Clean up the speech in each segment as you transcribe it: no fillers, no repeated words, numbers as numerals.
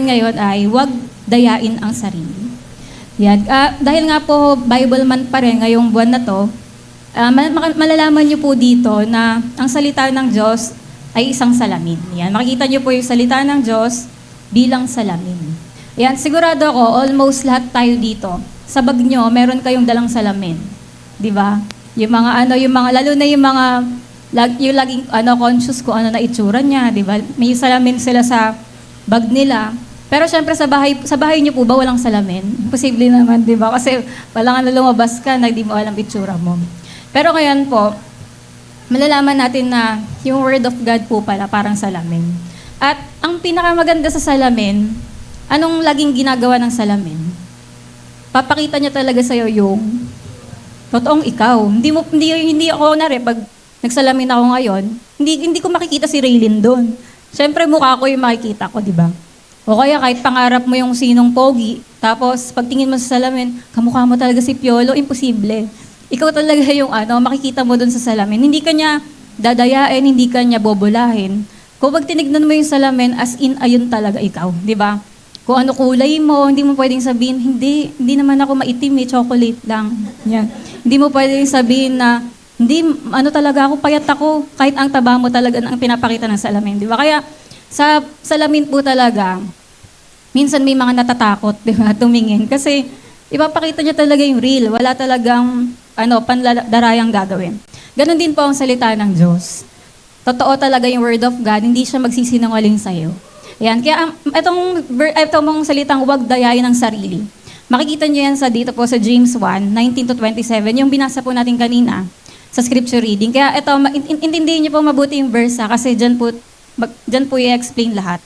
natin ngayon ay huwag dayain ang sarili. Yan. Dahil nga po Bible month pa rin ngayong buwan na to, malalaman niyo po dito na ang salita ng Diyos ay isang salamin. Yan. Makikita niyo po yung salita ng Diyos bilang salamin. Yan. Sigurado ako, almost lahat tayo dito. Sa bag niyo, meron kayong dalang salamin. Di ba? Lalo na yung mga yung laging conscious ko na itsura niya, di ba? May salamin sila sa bag nila. Pero syempre sa bahay niyo po ba walang salamin? Imposible naman, di ba? Kasi walang lumabas ka na di mo alam itsura mo. Pero ngayon po, malalaman natin na yung Word of God po pala parang salamin. At ang pinakamaganda sa salamin, anong laging ginagawa ng salamin? Papakita niya talaga sa'yo yung totoong ikaw. Hindi ako pag nagsalamin ako ngayon, hindi ko makikita si Raylin doon. Siyempre, mukha ko yung makikita ko, di ba? O kaya kahit pangarap mo yung sinong pogi, tapos pagtingin mo sa salamin, kamukha mo talaga si Piolo, imposible. Ikaw talaga yung makikita mo doon sa salamin. Hindi ka niya dadayain, hindi ka niya bobolahin. Kung pag tinignan mo yung salamin, as in, ayun talaga ikaw, di ba? Kung ano kulay mo, hindi mo pwedeng sabihin, hindi naman ako maitim, chocolate lang. Yan. Hindi mo pwedeng sabihin na, hindi, talaga ako, payat ako, kahit ang taba mo talaga ang pinapakita ng salamin, di ba? Kaya sa salamin po talaga, minsan may mga natatakot, di ba, tumingin. Kasi ipapakita niya talaga yung real, wala talagang pandarayang gagawin. Ganon din po ang salita ng Diyos. Totoo talaga yung Word of God, hindi siya magsisinungaling sa'yo. Yan. Kaya itong salitang huwag dayain ng sarili. Makikita niyo yan dito po sa James 1:19-27, yung binasa po natin kanina sa scripture reading. Kaya ito, intindihin niyo po mabuti yung verse kasi dyan po i-explain lahat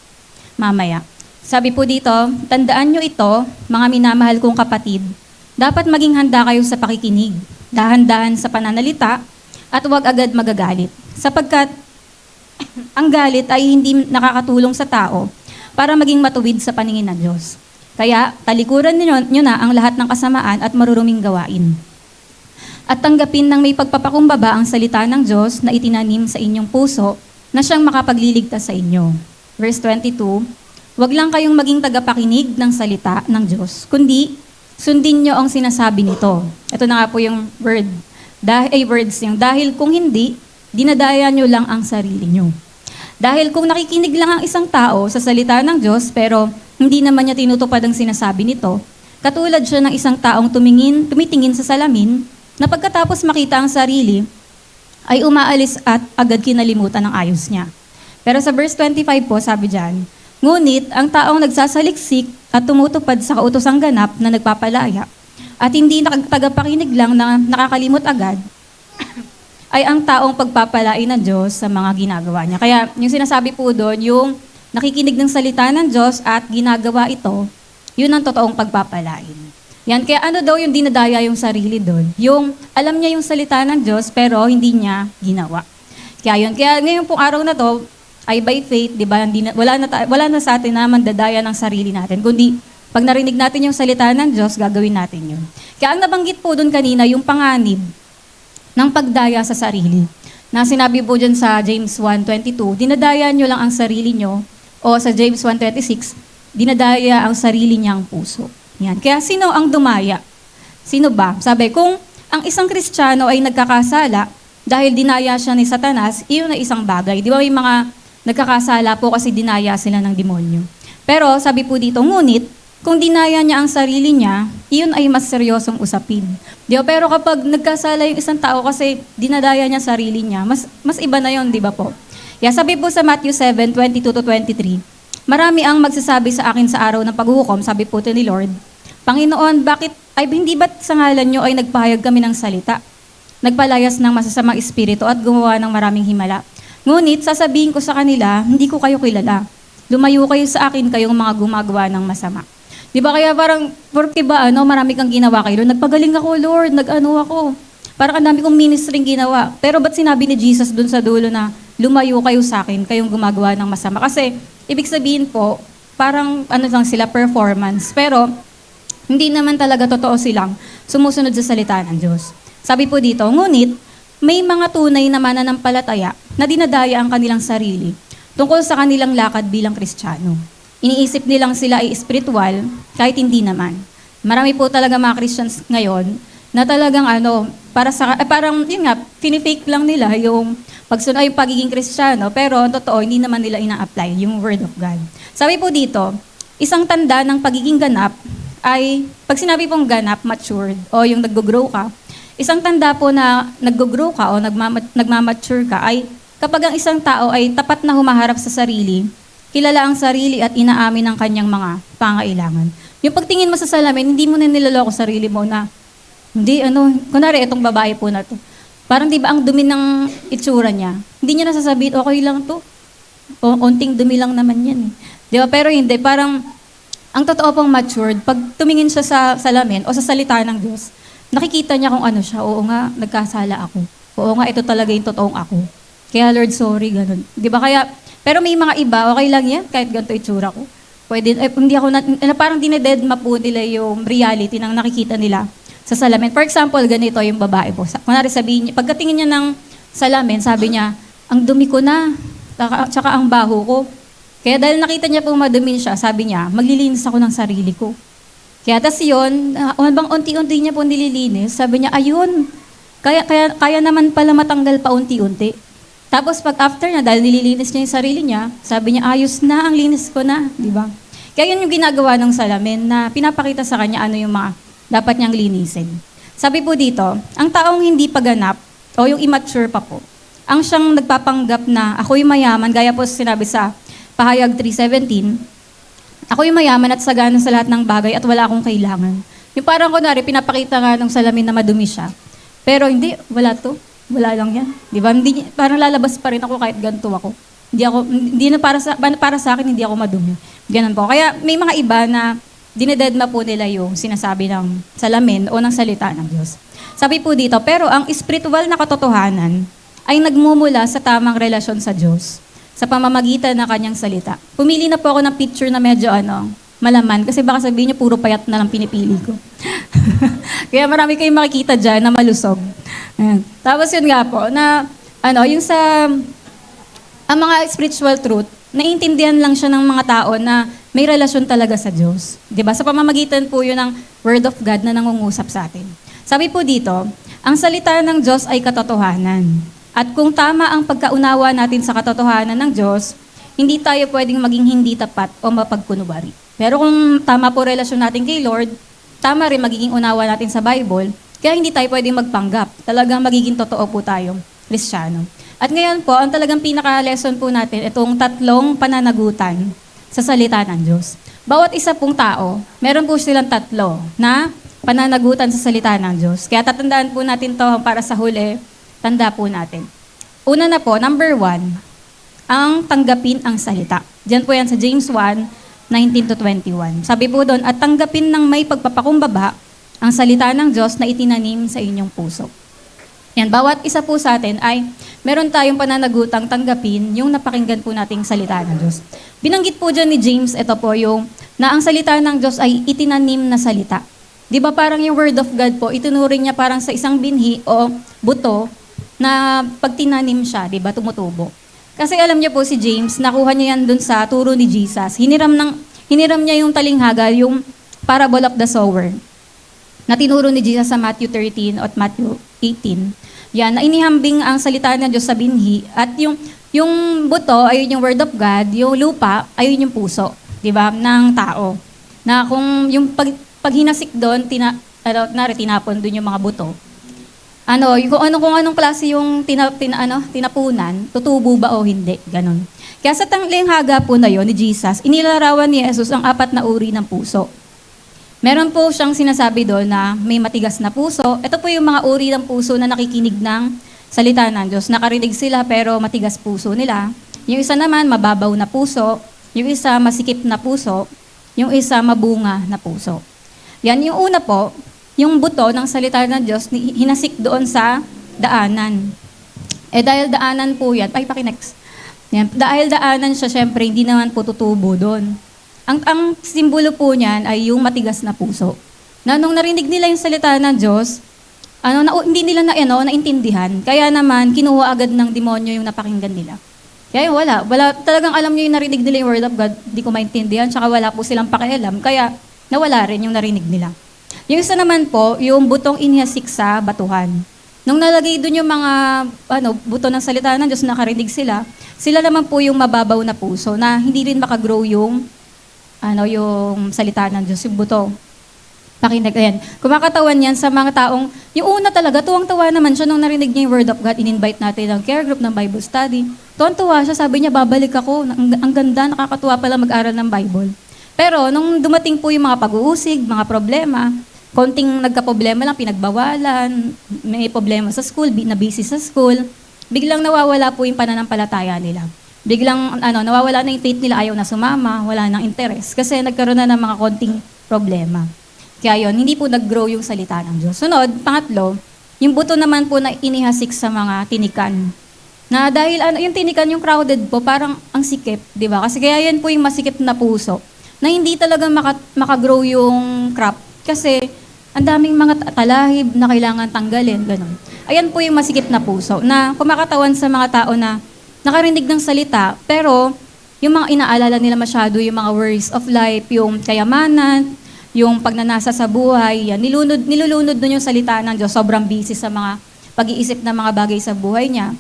mamaya. Sabi po dito, tandaan niyo ito, mga minamahal kong kapatid. Dapat maging handa kayo sa pakikinig, dahan-dahan sa pananalita, at huwag agad magagalit. Sapagkat ang galit ay hindi nakakatulong sa tao para maging matuwid sa paningin ng Diyos. Kaya talikuran niyo na ang lahat ng kasamaan at maruruming gawain. At tanggapin ng may pagpapakumbaba ang salita ng Diyos na itinanim sa inyong puso na siyang makapagliligtas sa inyo. Verse 22, huwag lang kayong maging tagapakinig ng salita ng Diyos, kundi sundin niyo ang sinasabi nito. Ito na nga po yung words yung dahil kung hindi, dinadaya niyo lang ang sarili niyo. Dahil kung nakikinig lang ang isang tao sa salita ng Diyos pero hindi naman niya tinutupad ang sinasabi nito, katulad siya ng isang taong tumitingin sa salamin na pagkatapos makita ang sarili, ay umaalis at agad kinalimutan ang ayos niya. Pero sa verse 25 po, sabi diyan, ngunit ang taong nagsasaliksik at tumutupad sa kautosang ganap na nagpapalaya at hindi tagapakinig lang na nakakalimot agad, ay ang taong pagpapalain ng Diyos sa mga ginagawa niya. Kaya yung sinasabi po doon, yung nakikinig ng salita ng Diyos at ginagawa ito, yun ang totoong pagpapalain. Yan, kaya daw yung dinadaya yung sarili doon? Yung alam niya yung salita ng Diyos pero hindi niya ginawa. Kaya ngayon pong araw na to ay by faith, di ba? Wala na sa atin na mandadaya ng sarili natin. Kundi pag narinig natin yung salita ng Diyos, gagawin natin yun. Kaya ang nabanggit po doon kanina, yung panganib ng pagdaya sa sarili. Na sinabi po dyan sa James 1:22, dinadaya nyo lang ang sarili nyo, o sa James 1:26, dinadaya ang sarili niyang puso. Yan. Kaya sino ang dumaya? Sino ba? Sabi, kung ang isang Kristiyano ay nagkakasala dahil dinaya siya ni Satanas, iyon ay isang bagay. Di ba may mga nagkakasala po kasi dinaya sila ng demonyo. Pero sabi po dito, ngunit, kung dinaya niya ang sarili niya, iyon ay mas seryosong usapin. Di ba? Pero kapag nagkasala yung isang tao kasi dinadaya niya sarili niya, mas iba na yon, di ba po? Kaya sabi po sa Matthew 7:22-23, marami ang magsasabi sa akin sa araw ng paghuhukom, sabi po ni Lord, Panginoon, hindi ba't sa ngalan niyo ay nagpahayag kami ng salita? Nagpalayas ng masasamang espiritu at gumawa ng maraming himala. Ngunit sasabihin ko sa kanila, hindi ko kayo kilala. Lumayo kayo sa akin kayong mga gumagawa ng masama. Di ba kaya parang, porque ba marami kang ginawa kayo? Nagpagaling ako, Lord, ako. Parang ang dami kong ministering ginawa. Pero ba't sinabi ni Jesus dun sa dulo na lumayo kayo sa akin, kayong gumagawa ng masama? Kasi ibig sabihin po, parang lang sila, performance. Pero hindi naman talaga totoo silang sumusunod sa salita ng Diyos. Sabi po dito, ngunit may mga tunay na mananampalataya na dinadaya ang kanilang sarili tungkol sa kanilang lakad bilang Kristiyano. iniisip nilang sila ay spiritual, kahit hindi naman. Marami po talaga mga Christians ngayon na talagang parang yun nga, finifake lang nila yung pagsunod yung pagiging Kristiyano, pero ang totoo, hindi naman nila ina-apply yung Word of God. Sabi po dito, isang tanda ng pagiging ganap ay, pag sinabi pong ganap, matured, o yung nag-grow ka, isang tanda po na nag-grow ka o nagmamature ka ay kapag ang isang tao ay tapat na humaharap sa sarili, kilala ang sarili at inaamin ang kanyang mga pangailangan. Yung pagtingin mo sa salamin, hindi mo na nilaloko sarili mo na, hindi, kunwari, itong babae po na to. Parang di ba ang dumi ng itsura niya? Hindi niya nasasabihin, okay lang to. O, onting dumi lang naman yan eh. Di ba? Pero hindi, parang, ang totoo pong matured, pag tumingin siya sa salamin o sa salita ng Diyos, nakikita niya kung ano siya. Oo nga, nagkasala ako. Oo nga, ito talaga yung totoong ako. Kaya Lord, sorry, ganun. Di ba? Kaya, pero may mga iba, okay lang yan, kahit ganito itsura ko. Pwede, hindi ako, parang dinededma po nila yung reality ng nakikita nila sa salamin. For example, ganito yung babae po. Kunwari sabihin niya, pagkatingin niya ng salamin, sabi niya, ang dumi ko na, tsaka ang baho ko. Kaya dahil nakita niya po madumi siya, sabi niya, maglilinis ako ng sarili ko. Kaya tas yun, bang unti-unti niya po nililinis, sabi niya, ayun, kaya naman pala matanggal pa unti-unti. Tapos pag after na, dahil nililinis niya yung sarili niya, sabi niya, ayos na, ang linis ko na, di ba? Kaya yun yung ginagawa ng salamin na pinapakita sa kanya ano yung mga dapat niyang linisin. Sabi po dito, ang taong hindi paganap o yung immature pa po, ang siyang nagpapanggap na ako'y mayaman, gaya po sinabi sa Pahayag 3:17, ako'y mayaman at sagana sa lahat ng bagay at wala akong kailangan. Yung parang kunwari, pinapakita nga ng salamin na madumi siya. Pero hindi, wala to. Wala lang yan. Di ba? Hindi, parang lalabas pa rin ako kahit ganito ako. Hindi na para sa akin, hindi ako madumi. Ganun po. Kaya may mga iba na dinededma po nila yung sinasabi ng salamin o ng salita ng Diyos. Sabi po dito, pero ang spiritual na katotohanan ay nagmumula sa tamang relasyon sa Diyos sa pamamagitan ng kanyang salita. Pumili na po ako ng picture na medyo malaman kasi baka sabihin niyo puro payat na lang pinipili ko. Kaya marami kayong makikita dyan na malusog. Ayan. Tapos yun nga po, na yung ang mga spiritual truth, naiintindihan lang siya ng mga tao na may relasyon talaga sa Diyos. 'Di ba? Sa pamamagitan po yun ng Word of God na nangungusap sa atin. Sabi po dito, ang salita ng Diyos ay katotohanan. At kung tama ang pagkaunawa natin sa katotohanan ng Diyos, hindi tayo pwedeng maging hindi tapat o mapagkunwari. Pero kung tama po relasyon natin kay Lord, tama rin magiging unawa natin sa Bible, kaya hindi tayo pwedeng magpanggap. Talagang magiging totoo po tayong Kristiyano. At ngayon po, ang talagang pinaka-lesson po natin, itong 3 pananagutan sa salita ng Diyos. Bawat isa pong tao, meron po silang 3 na pananagutan sa salita ng Diyos. Kaya tatandaan po natin to para sa huli, tanda po natin. Una na po, number 1, ang tanggapin ang salita. Diyan po yan sa James 1:19-21. Sabi po doon, at tanggapin ng may pagpapakumbaba ang salita ng Diyos na itinanim sa inyong puso. Yan, bawat isa po sa atin ay meron tayong pananagutang tanggapin yung napakinggan po nating salita ng Diyos. Binanggit po dyan ni James, ito po yung, na ang salita ng Diyos ay itinanim na salita. Di ba parang yung Word of God po, itunuring niya parang sa isang binhi o buto na pag tinanim siya, di ba, tumutubo. Kasi alam niyo po si James, nakuha niya yan dun sa turo ni Jesus. Hiniram niya yung talinghaga, yung parable of the sower, na tinuro ni Jesus sa Matthew 13 at Matthew 18. Yan, na inihambing ang salita ng Diyos sa binhi, at yung buto, ayun yung Word of God, yung lupa, ayun yung puso, di ba, ng tao. Na kung yung pag hinasik doon, tinapon doon yung mga buto. Kung anong klase yung tinapunan, tutubo ba o hindi, ganun. Kaya sa talinghaga po na yon ni Jesus, inilarawan ni Jesus ang 4 na uri ng puso. Meron po siyang sinasabi doon na may matigas na puso. Ito po yung mga uri ng puso na nakikinig ng salita ng Diyos. Nakarinig sila pero matigas puso nila. Yung isa naman, mababaw na puso. Yung isa, masikip na puso. Yung isa, mabunga na puso. Yan, yung una po, yung buto ng salita ng Diyos, hinasik doon sa daanan. Dahil daanan po yan, pakinext. Yan, dahil daanan siya, syempre, hindi naman po tutubo doon. Ang simbolo po niyan ay yung matigas na puso. Na nung narinig nila yung salita ng Diyos, hindi nila naintindihan. Kaya naman, kinuha agad ng demonyo yung napakinggan nila. Kaya wala talagang alam niyo yung narinig nila yung word of God, di ko maintindihan, tsaka wala po silang pakialam, kaya nawala rin yung narinig nila. Yung isa naman po, yung butong inihasik sa batuhan. Nung nalagay doon yung mga buto ng salita ng Diyos, nakarinig sila, sila naman po yung mababaw na puso na hindi rin makagrow yung yung salita ng Diyos, yung buto. Pakinig, ayan. Kumakatawan yan sa mga taong, yung una talaga, tuwang-tuwa naman siya nung narinig niya yung Word of God, in-invite natin ng care group ng Bible study. Tuwang-tuwa siya, sabi niya, babalik ako, ang ganda, nakakatuwa pala mag-aral ng Bible. Pero nung dumating po yung mga pag-uusig, mga problema, konting nagka-problema lang, pinagbawalan, may problema sa school, na-busy sa school, biglang nawawala po yung pananampalataya nila. Biglang nawawala na yung faith nila, ayaw na sumama, wala nang interest, kasi nagkaroon na ng mga konting problema. Kaya yun, hindi po nag-grow yung salita ng Diyos. Sunod, pangatlo, yung buto naman po na inihasik sa mga tinikan. Na dahil yung tinikan, yung crowded po, parang ang sikip, di ba? Kasi kaya yan po yung masikip na puso, na hindi talaga makagrow yung crop. Kasi ang daming mga talahib na kailangan tanggalin, gano'n. Ayan po yung masikip na puso, na kumakatawan sa mga tao na nakarinig ng salita, pero yung mga inaalala nila masyado, yung mga worries of life, yung kayamanan, yung pagnanasa sa buhay, yan, nilulunod nun yung salita ng Diyos. Sobrang busy sa mga pag-iisip ng mga bagay sa buhay niya.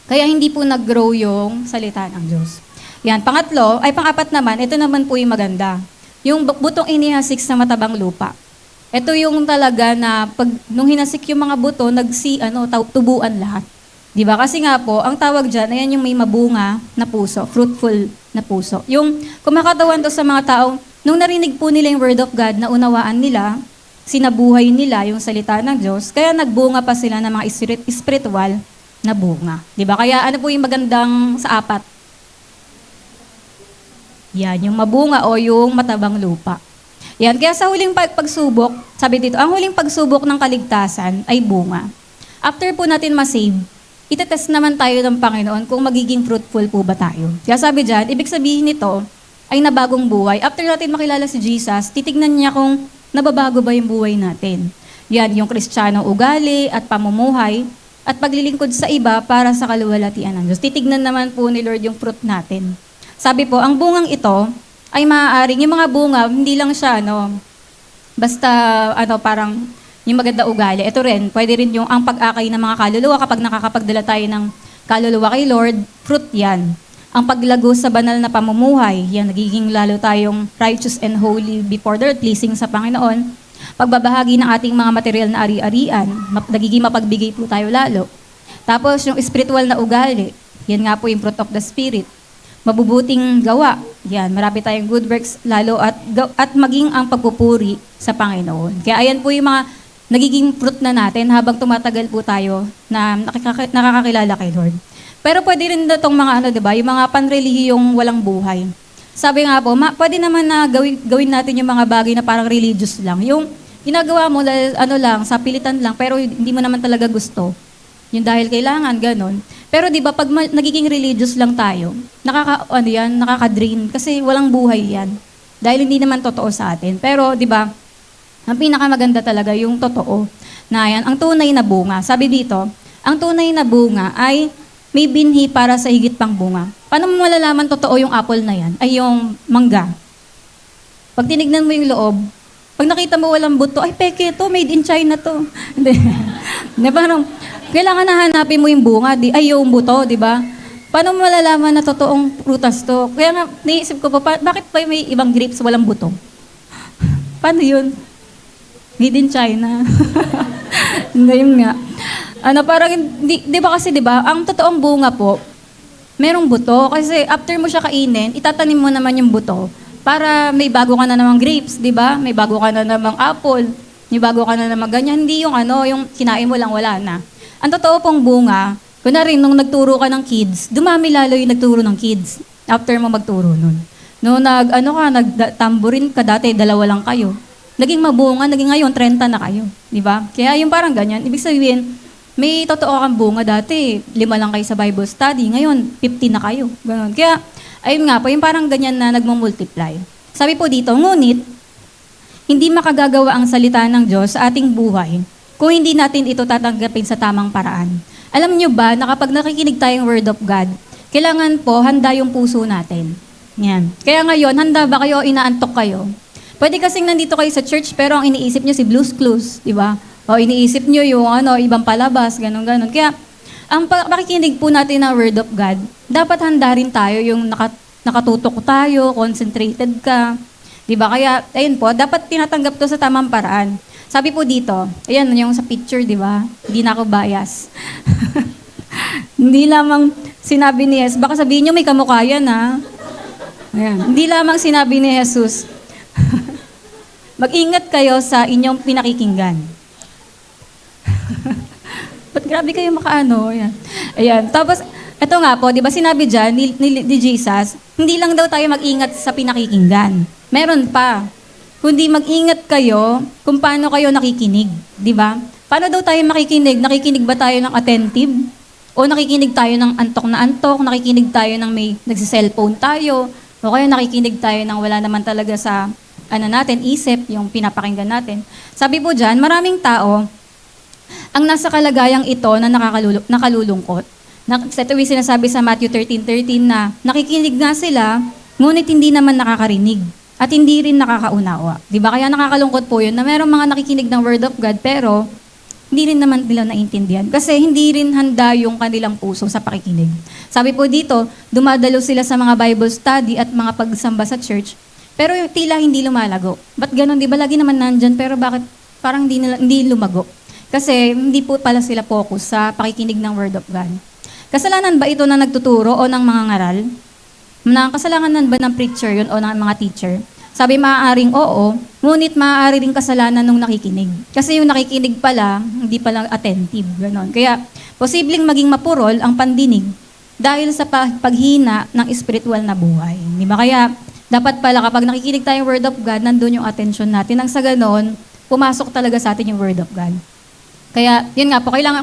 Kaya hindi po nag-grow yung salita ng Diyos. Yan, pang-apat naman, ito naman po yung maganda. Yung butong inihasik sa matabang lupa. Ito yung talaga na nung hinasik yung mga buto, tubuan lahat. Di ba? Kasi nga po, ang tawag dyan, ayan yung may mabunga na puso, fruitful na puso. Yung kumakatawan to sa mga taong, nung narinig po nila yung Word of God, na unawaan nila, sinabuhay nila yung salita ng Diyos, kaya nagbunga pa sila ng mga spiritual na bunga. Di ba? Kaya ano po yung magandang sa apat? Yan, yung mabunga o yung matabang lupa. Yan, kaya sa huling pagsubok, sabi dito, ang huling pagsubok ng kaligtasan ay bunga. After po natin masave, itetest naman tayo ng Panginoon kung magiging fruitful po ba tayo. Kaya sabi dyan, ibig sabihin nito, ay nabagong buhay. After natin makilala si Jesus, titignan niya kung nababago ba yung buhay natin. Yan, yung Kristiyanong ugali at pamumuhay at paglilingkod sa iba para sa kaluwalhatian ng Diyos. Titignan naman po ni Lord yung fruit natin. Sabi po, ang bungang ito ay maaaring, yung mga bunga, hindi lang siya, basta, parang yung maganda ugali. Ito rin, pwede rin yung ang pag-akay ng mga kaluluwa kapag nakakapagdala tayo ng kaluluwa kay Lord, fruit yan. Ang paglago sa banal na pamumuhay, yan, nagiging lalo tayong righteous and holy before the Lord, pleasing sa Panginoon. Pagbabahagi ng ating mga material na ari-arian, nagiging mapagbigay po tayo lalo. Tapos yung spiritual na ugali, yan nga po yung fruit of the Spirit. Mabubuting gawa, yan, marami tayong good works lalo at maging ang pagpupuri sa Panginoon. Kaya ayan po yung mga nagiging fruit na natin habang tumatagal po tayo na nakakakilala kay Lord. Pero pwede rin itong mga diba, yung mga panrelihiyong walang buhay. Sabi nga po, pwede naman na gawin natin yung mga bagay na parang religious lang. Yung ginagawa mo, lang, sa pilitan lang, pero hindi mo naman talaga gusto. Yung dahil kailangan, ganon. Pero di ba pag nagiging religious lang tayo, nakaka-drain kasi walang buhay yan. Dahil hindi naman totoo sa atin. Pero di ba, ang pinakamaganda talaga yung totoo na yan, ang tunay na bunga. Sabi dito, ang tunay na bunga ay may binhi para sa higit pang bunga. Paano mo malalaman totoo yung apple na yan? Ay yung mangga. Pag tinignan mo yung loob, pag nakita mo walang buto, ay peke to, made in China to. Hindi. Parang, kailangan nahanapin mo yung bunga, ay yung buto, di ba? Paano mo malalaman na totoong prutas to? Kaya nga, naisip ko pa, bakit pa may ibang grapes walang buto? Paano yun? Made in China. Hindi yun nga. Parang, di ba kasi, di ba, ang totoong bunga po, merong buto. Kasi after mo siya kainin, itatanim mo naman yung buto para may bago ka na namang grapes, di ba? May bago ka na namang apple, may bago ka na namang ganyan. Hindi yung yung kinain mo lang, wala na. Ang totoo pong bunga, kunwari nung nagturo ka ng kids, dumami lalo yung nagturo ng kids after mo magturo nun. Nung nagtamburin ka dati, 2 lang kayo. Naging mabunga, naging ngayon, 30 na kayo. Di ba? Kaya yung parang ganyan, ibig sabihin, may totoo kang bunga dati, 5 lang kayo sa Bible study, ngayon, 50 na kayo. Ganun. Kaya, ayun nga po, yung parang ganyan na nagmumultiply. Sabi po dito, ngunit, hindi makagagawa ang salita ng Diyos sa ating buhay kung hindi natin ito tatanggapin sa tamang paraan. Alam niyo ba na kapag nakikinig tayong Word of God, kailangan po handa yung puso natin. Yan. Kaya ngayon, handa ba kayo o inaantok kayo? Pwede kasing nandito kayo sa church pero ang iniisip nyo si Blue's Clues, di ba? O iniisip nyo yung ibang palabas, ganun-ganun. Kaya ang pakikinig po natin ng Word of God, dapat handa rin tayo yung nakatutok tayo, concentrated ka. Di ba? Kaya, ayun po, dapat tinatanggap to sa tamang paraan. Sabi po dito, ayan yung sa picture, di ba? Hindi na ako bias. Hindi lamang sinabi ni Jesus, baka sabihin nyo may kamukha yan, ha? Ayan. Hindi lamang sinabi ni Jesus, mag-ingat kayo sa inyong pinakikinggan. Ba't grabe kayo makaano? Ayan. Ayan. Tapos, ito nga po, di ba sinabi dyan ni Jesus, hindi lang daw tayo mag-ingat sa pinakikinggan. Meron pa. Kundi mag-ingat kayo kung paano kayo nakikinig. Di ba? Paano daw tayo makikinig? Nakikinig ba tayo ng attentive? O nakikinig tayo ng antok na antok? Nakikinig tayo ng may nagsiselfone tayo? O kaya nakikinig tayo ng wala naman talaga sa isip, yung pinapakinggan natin. Sabi po dyan, maraming tao ang nasa kalagayang ito na nakalulungkot. Ito yung sinasabi sa Matthew 13:13 na nakikinig nga sila, ngunit hindi naman nakakarinig at hindi rin nakakaunawa. Di ba? Kaya nakakalungkot po yun na merong mga nakikinig ng Word of God pero hindi rin naman nila naintindihan. Kasi hindi rin handa yung kanilang puso sa pakikinig. Sabi po dito, dumadalo sila sa mga Bible study at mga pagsamba sa church, pero yung tila hindi lumalago. Ba't ganun? Di ba lagi naman nandyan, pero bakit parang hindi lumago? Kasi hindi po pala sila focus sa pakikinig ng Word of God. Kasalanan ba ito na nagtuturo o ng mga ngaral? Kasalanan ba ng preacher yun o ng mga teacher? Sabi maaaring oo, ngunit maaari rin kasalanan nung nakikinig. Kasi yung nakikinig pala, hindi pala attentive. Ganon. Kaya posibleng maging mapurol ang pandinig dahil sa paghina ng spiritual na buhay. Di ba? Kaya dapat pala kapag nakikinig tayo ng Word of God, nandun yung attention natin. Nang sa ganon, pumasok talaga sa atin yung Word of God. Kaya, yun nga po, kailangan,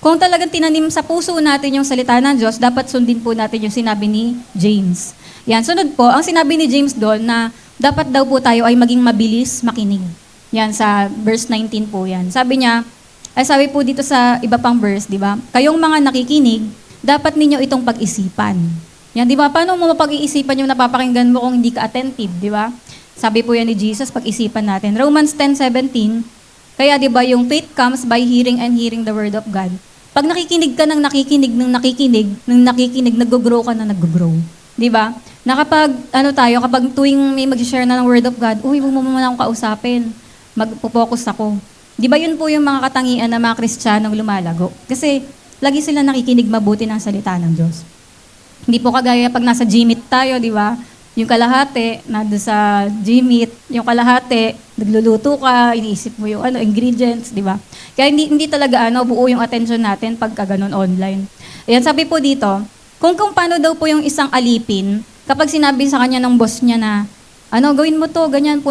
kung talagang tinanim sa puso natin yung salita ng Diyos, dapat sundin po natin yung sinabi ni James. Yan, sunod po, ang sinabi ni James doon na dapat daw po tayo ay maging mabilis makinig. Yan, sa verse 19 po yan. Sabi niya, sabi po dito sa iba pang verse, di ba? Kayong mga nakikinig, dapat ninyo itong pag-isipan. Yan, di ba? Paano mo mapag-iisipan yung napapakinggan mo kung hindi ka attentive, di ba? Sabi po yan ni Jesus, pag-isipan natin. Romans 10:17, kaya di ba yung faith comes by hearing and hearing the word of God. Pag nakikinig ka ng nakikinig, nag-grow ka na nag-grow. Di ba? Na kapag, kapag tuwing may mag-share na ng word of God, huwag mo muna akong kausapin. Magpo-focus ako. Di ba yun po yung mga katangian ng mga Kristiyanong lumalago? Kasi lagi sila nakikinig mabuti ng salita ng Diyos. Hindi po kagaya pag nasa Gmeet tayo, di ba? Yung kalahati, nado sa Gmeet, yung kalahati, nagluluto ka, iniisip mo yung ingredients, di ba? Kaya hindi talaga buo yung attention natin pagka ganun online. Ayan, sabi po dito, kung paano daw po yung isang alipin, kapag sinabi sa kanya ng boss niya na, gawin mo to, ganyan,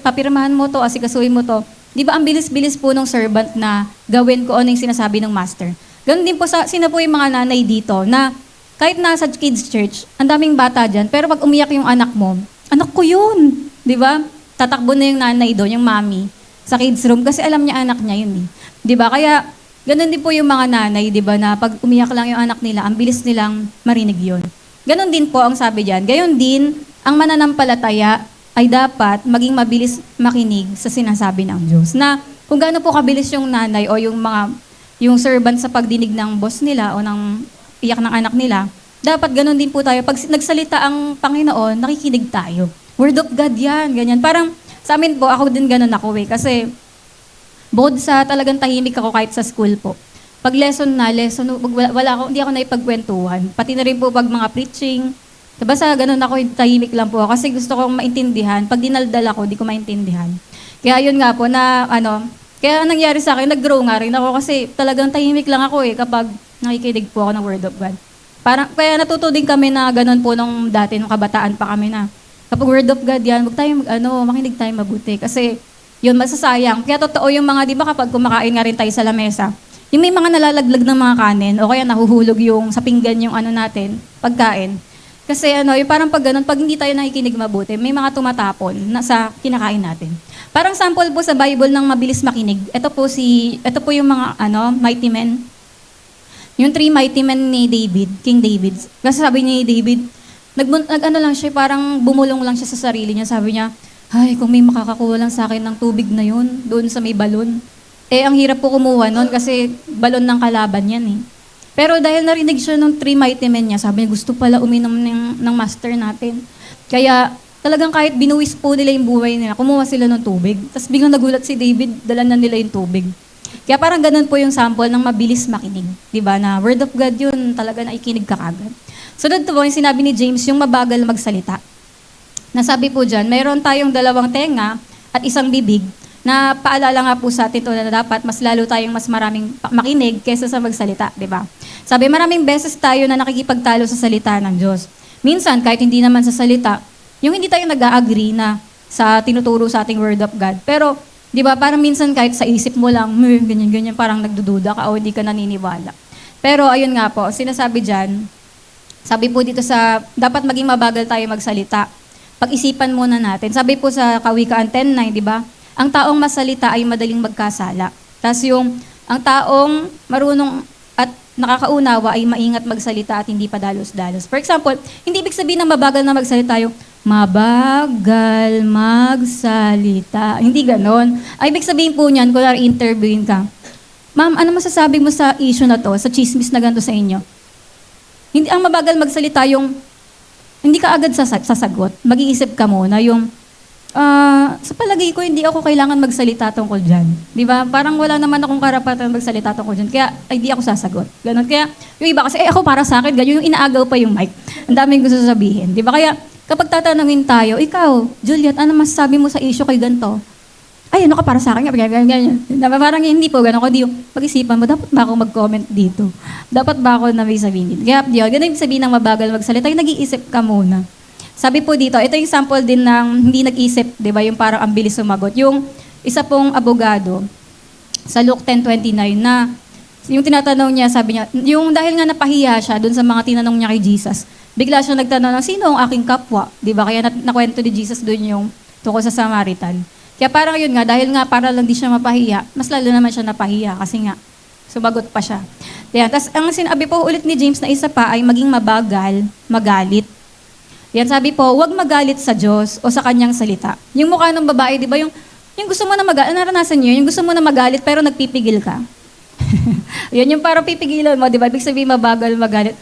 papirmahan mo to, asikasuhin mo to. Di ba ang bilis-bilis po ng servant na gawin ko ano yung sinasabi ng master? Ganun din po sino po yung mga nanay dito na kahit nasa kids church, ang daming bata dyan, pero pag umiyak yung anak mo, anak ko yun. Di ba? Tatakbo na yung nanay doon, yung mommy, sa kids room kasi alam niya anak niya yun. Di ba? Kaya ganun din po yung mga nanay, di ba, na pag umiyak lang yung anak nila, ang bilis nilang marinig yun. Ganun din po ang sabi dyan. Gayon din, ang mananampalataya ay dapat maging mabilis makinig sa sinasabi ng Diyos. Na kung gaano po kabilis yung nanay o yung servant sa pagdinig ng boss nila o ng iyak ng anak nila, dapat ganun din po tayo. Pag nagsalita ang Panginoon, nakikinig tayo. Word of God yan, ganyan. Parang sa amin po, ako din ganun ako kasi bukod sa talagang tahimik ako kahit sa school po. Pag lesson, hindi ako naipagkwentuhan. Pati na rin po pag mga preaching. Diba sa ganun ako, tahimik lang po kasi gusto kong maintindihan. Pag dinaldal ako, di ko maintindihan. Kaya yun nga po na kaya nangyari sa akin, nag-grow nga rin ako kasi talagang tahimik lang ako kapag nakikinig po ako ng Word of God. Kaya natuto din kami na ganun po nung dati, nung kabataan pa kami na kapag Word of God yan, huwag tayo makinig tayo mabuti. Kasi yun, masasayang. Kaya totoo yung mga, di ba kapag kumakain nga rin tayo sa lamesa, yung may mga nalalaglag ng mga kanin, o kaya nahuhulog yung sa pinggan yung natin, pagkain. Kasi yung parang pag ganun, pag hindi tayo nakikinig mabuti, may mga tumatapon na sa kinakain natin. Parang sample po sa Bible ng mabilis makinig. Ito po yung mga mighty men. Yung three mighty men ni David, King David. Kasi sabi ni David, nag-ano lang siya, parang bumulong lang siya sa sarili niya. Sabi niya, ay, kung may makakakuha lang sa akin ng tubig na yun, doon sa may balon. Eh, ang hirap po kumuha nun kasi balon ng kalaban yan eh. Pero dahil narinig siya ng three mighty men niya, sabi niya, gusto pala uminom ng master natin. Kaya talagang kahit binuwis po nila yung buhay nila, kumuha sila ng tubig. Tapos biglang nagulat si David, dala na nila yung tubig. Kaya parang ganun po yung sample ng mabilis makinig. Diba? Na word of God yun, talaga naikinig ka kagad. Sunod po yung sinabi ni James, yung mabagal magsalita. Nasabi po dyan, mayroon tayong 2 tenga at 1 bibig, na paalala nga po sa atin to na dapat mas lalo tayong mas maraming makinig kaysa sa magsalita, di ba? Sabi, maraming beses tayo na nakikipagtalo sa salita ng Diyos. Minsan, kahit hindi naman sa salita, yung hindi tayo nag-agree na sa tinuturo sa ating word of God. Pero, di ba, parang minsan kahit sa isip mo lang, ganyan-ganyan, parang nagdududa ka o hindi ka naniniwala. Pero, ayun nga po, sinasabi dyan, sabi po dito sa, dapat maging mabagal tayo magsalita. Pag-isipan muna natin. Sabi po sa Kawikaan 10:9, di ba? Ang taong masalita ay madaling magkasala. Tapos ang taong marunong at nakakaunawa ay maingat magsalita at hindi padalos-dalos. For example, hindi ibig sabihin ng mabagal na magsalita yung mabagal magsalita. Hindi ganon. Ay ibig sabihin po niyan, kung interviewin ka, ma'am, ano masasabi mo sa issue na to, sa chismis na ganito sa inyo? Hindi ang mabagal magsalita yung hindi ka agad sasagot. Mag-iisip ka muna yung sa palagay ko, hindi ako kailangan magsalita tungkol dyan. Di ba? Parang wala naman akong karapatan magsalita tungkol dyan. Kaya, ay, di ako sasagot. Ganon. Kaya, yung iba kasi, ako para sa akin, ganyan, yung inaagaw pa yung mic. Ang daming gusto sabihin. Di ba? Kaya, kapag tatanungin tayo, ikaw, Juliet, ano masasabi mo sa issue kay ganito? Ay, ano ka para sa akin? Ganyan. Parang hindi po, ganon. Kundi yung pag-isipan mo, dapat ba ako mag-comment dito? Dapat ba ako na may sabihin dito? Kaya, yun, ganun yung sabihin ng mabagal magsalita. Yung nag-iisip ka muna. Sabi po dito, ito yung sample din ng hindi nag-isip, di ba, yung parang ang bilis sumagot. Yung isa pong abogado sa Luke 10:29 na yung tinatanong niya, sabi niya, yung dahil nga napahiya siya dun sa mga tinanong niya kay Jesus, bigla siya nagtanong, sino ang aking kapwa? Di ba? Kaya nakwento ni Jesus dun yung tungkol sa Samaritan. Kaya parang yun nga, dahil nga para lang di siya mapahiya, mas lalo naman siya napahiya kasi nga, sumagot pa siya. Yan. Tapos ang sinabi po ulit ni James na isa pa ay maging mabagal, magalit. Yan, sabi po, huwag magalit sa Diyos o sa kanyang salita. Yung mukha ng babae, di ba, yung gusto mo na magalit, naranasan niyo, yung gusto mo na magalit pero nagpipigil ka. Yan, yung parang pipigilan mo, di ba, ibig sabihin mabagal, magalit.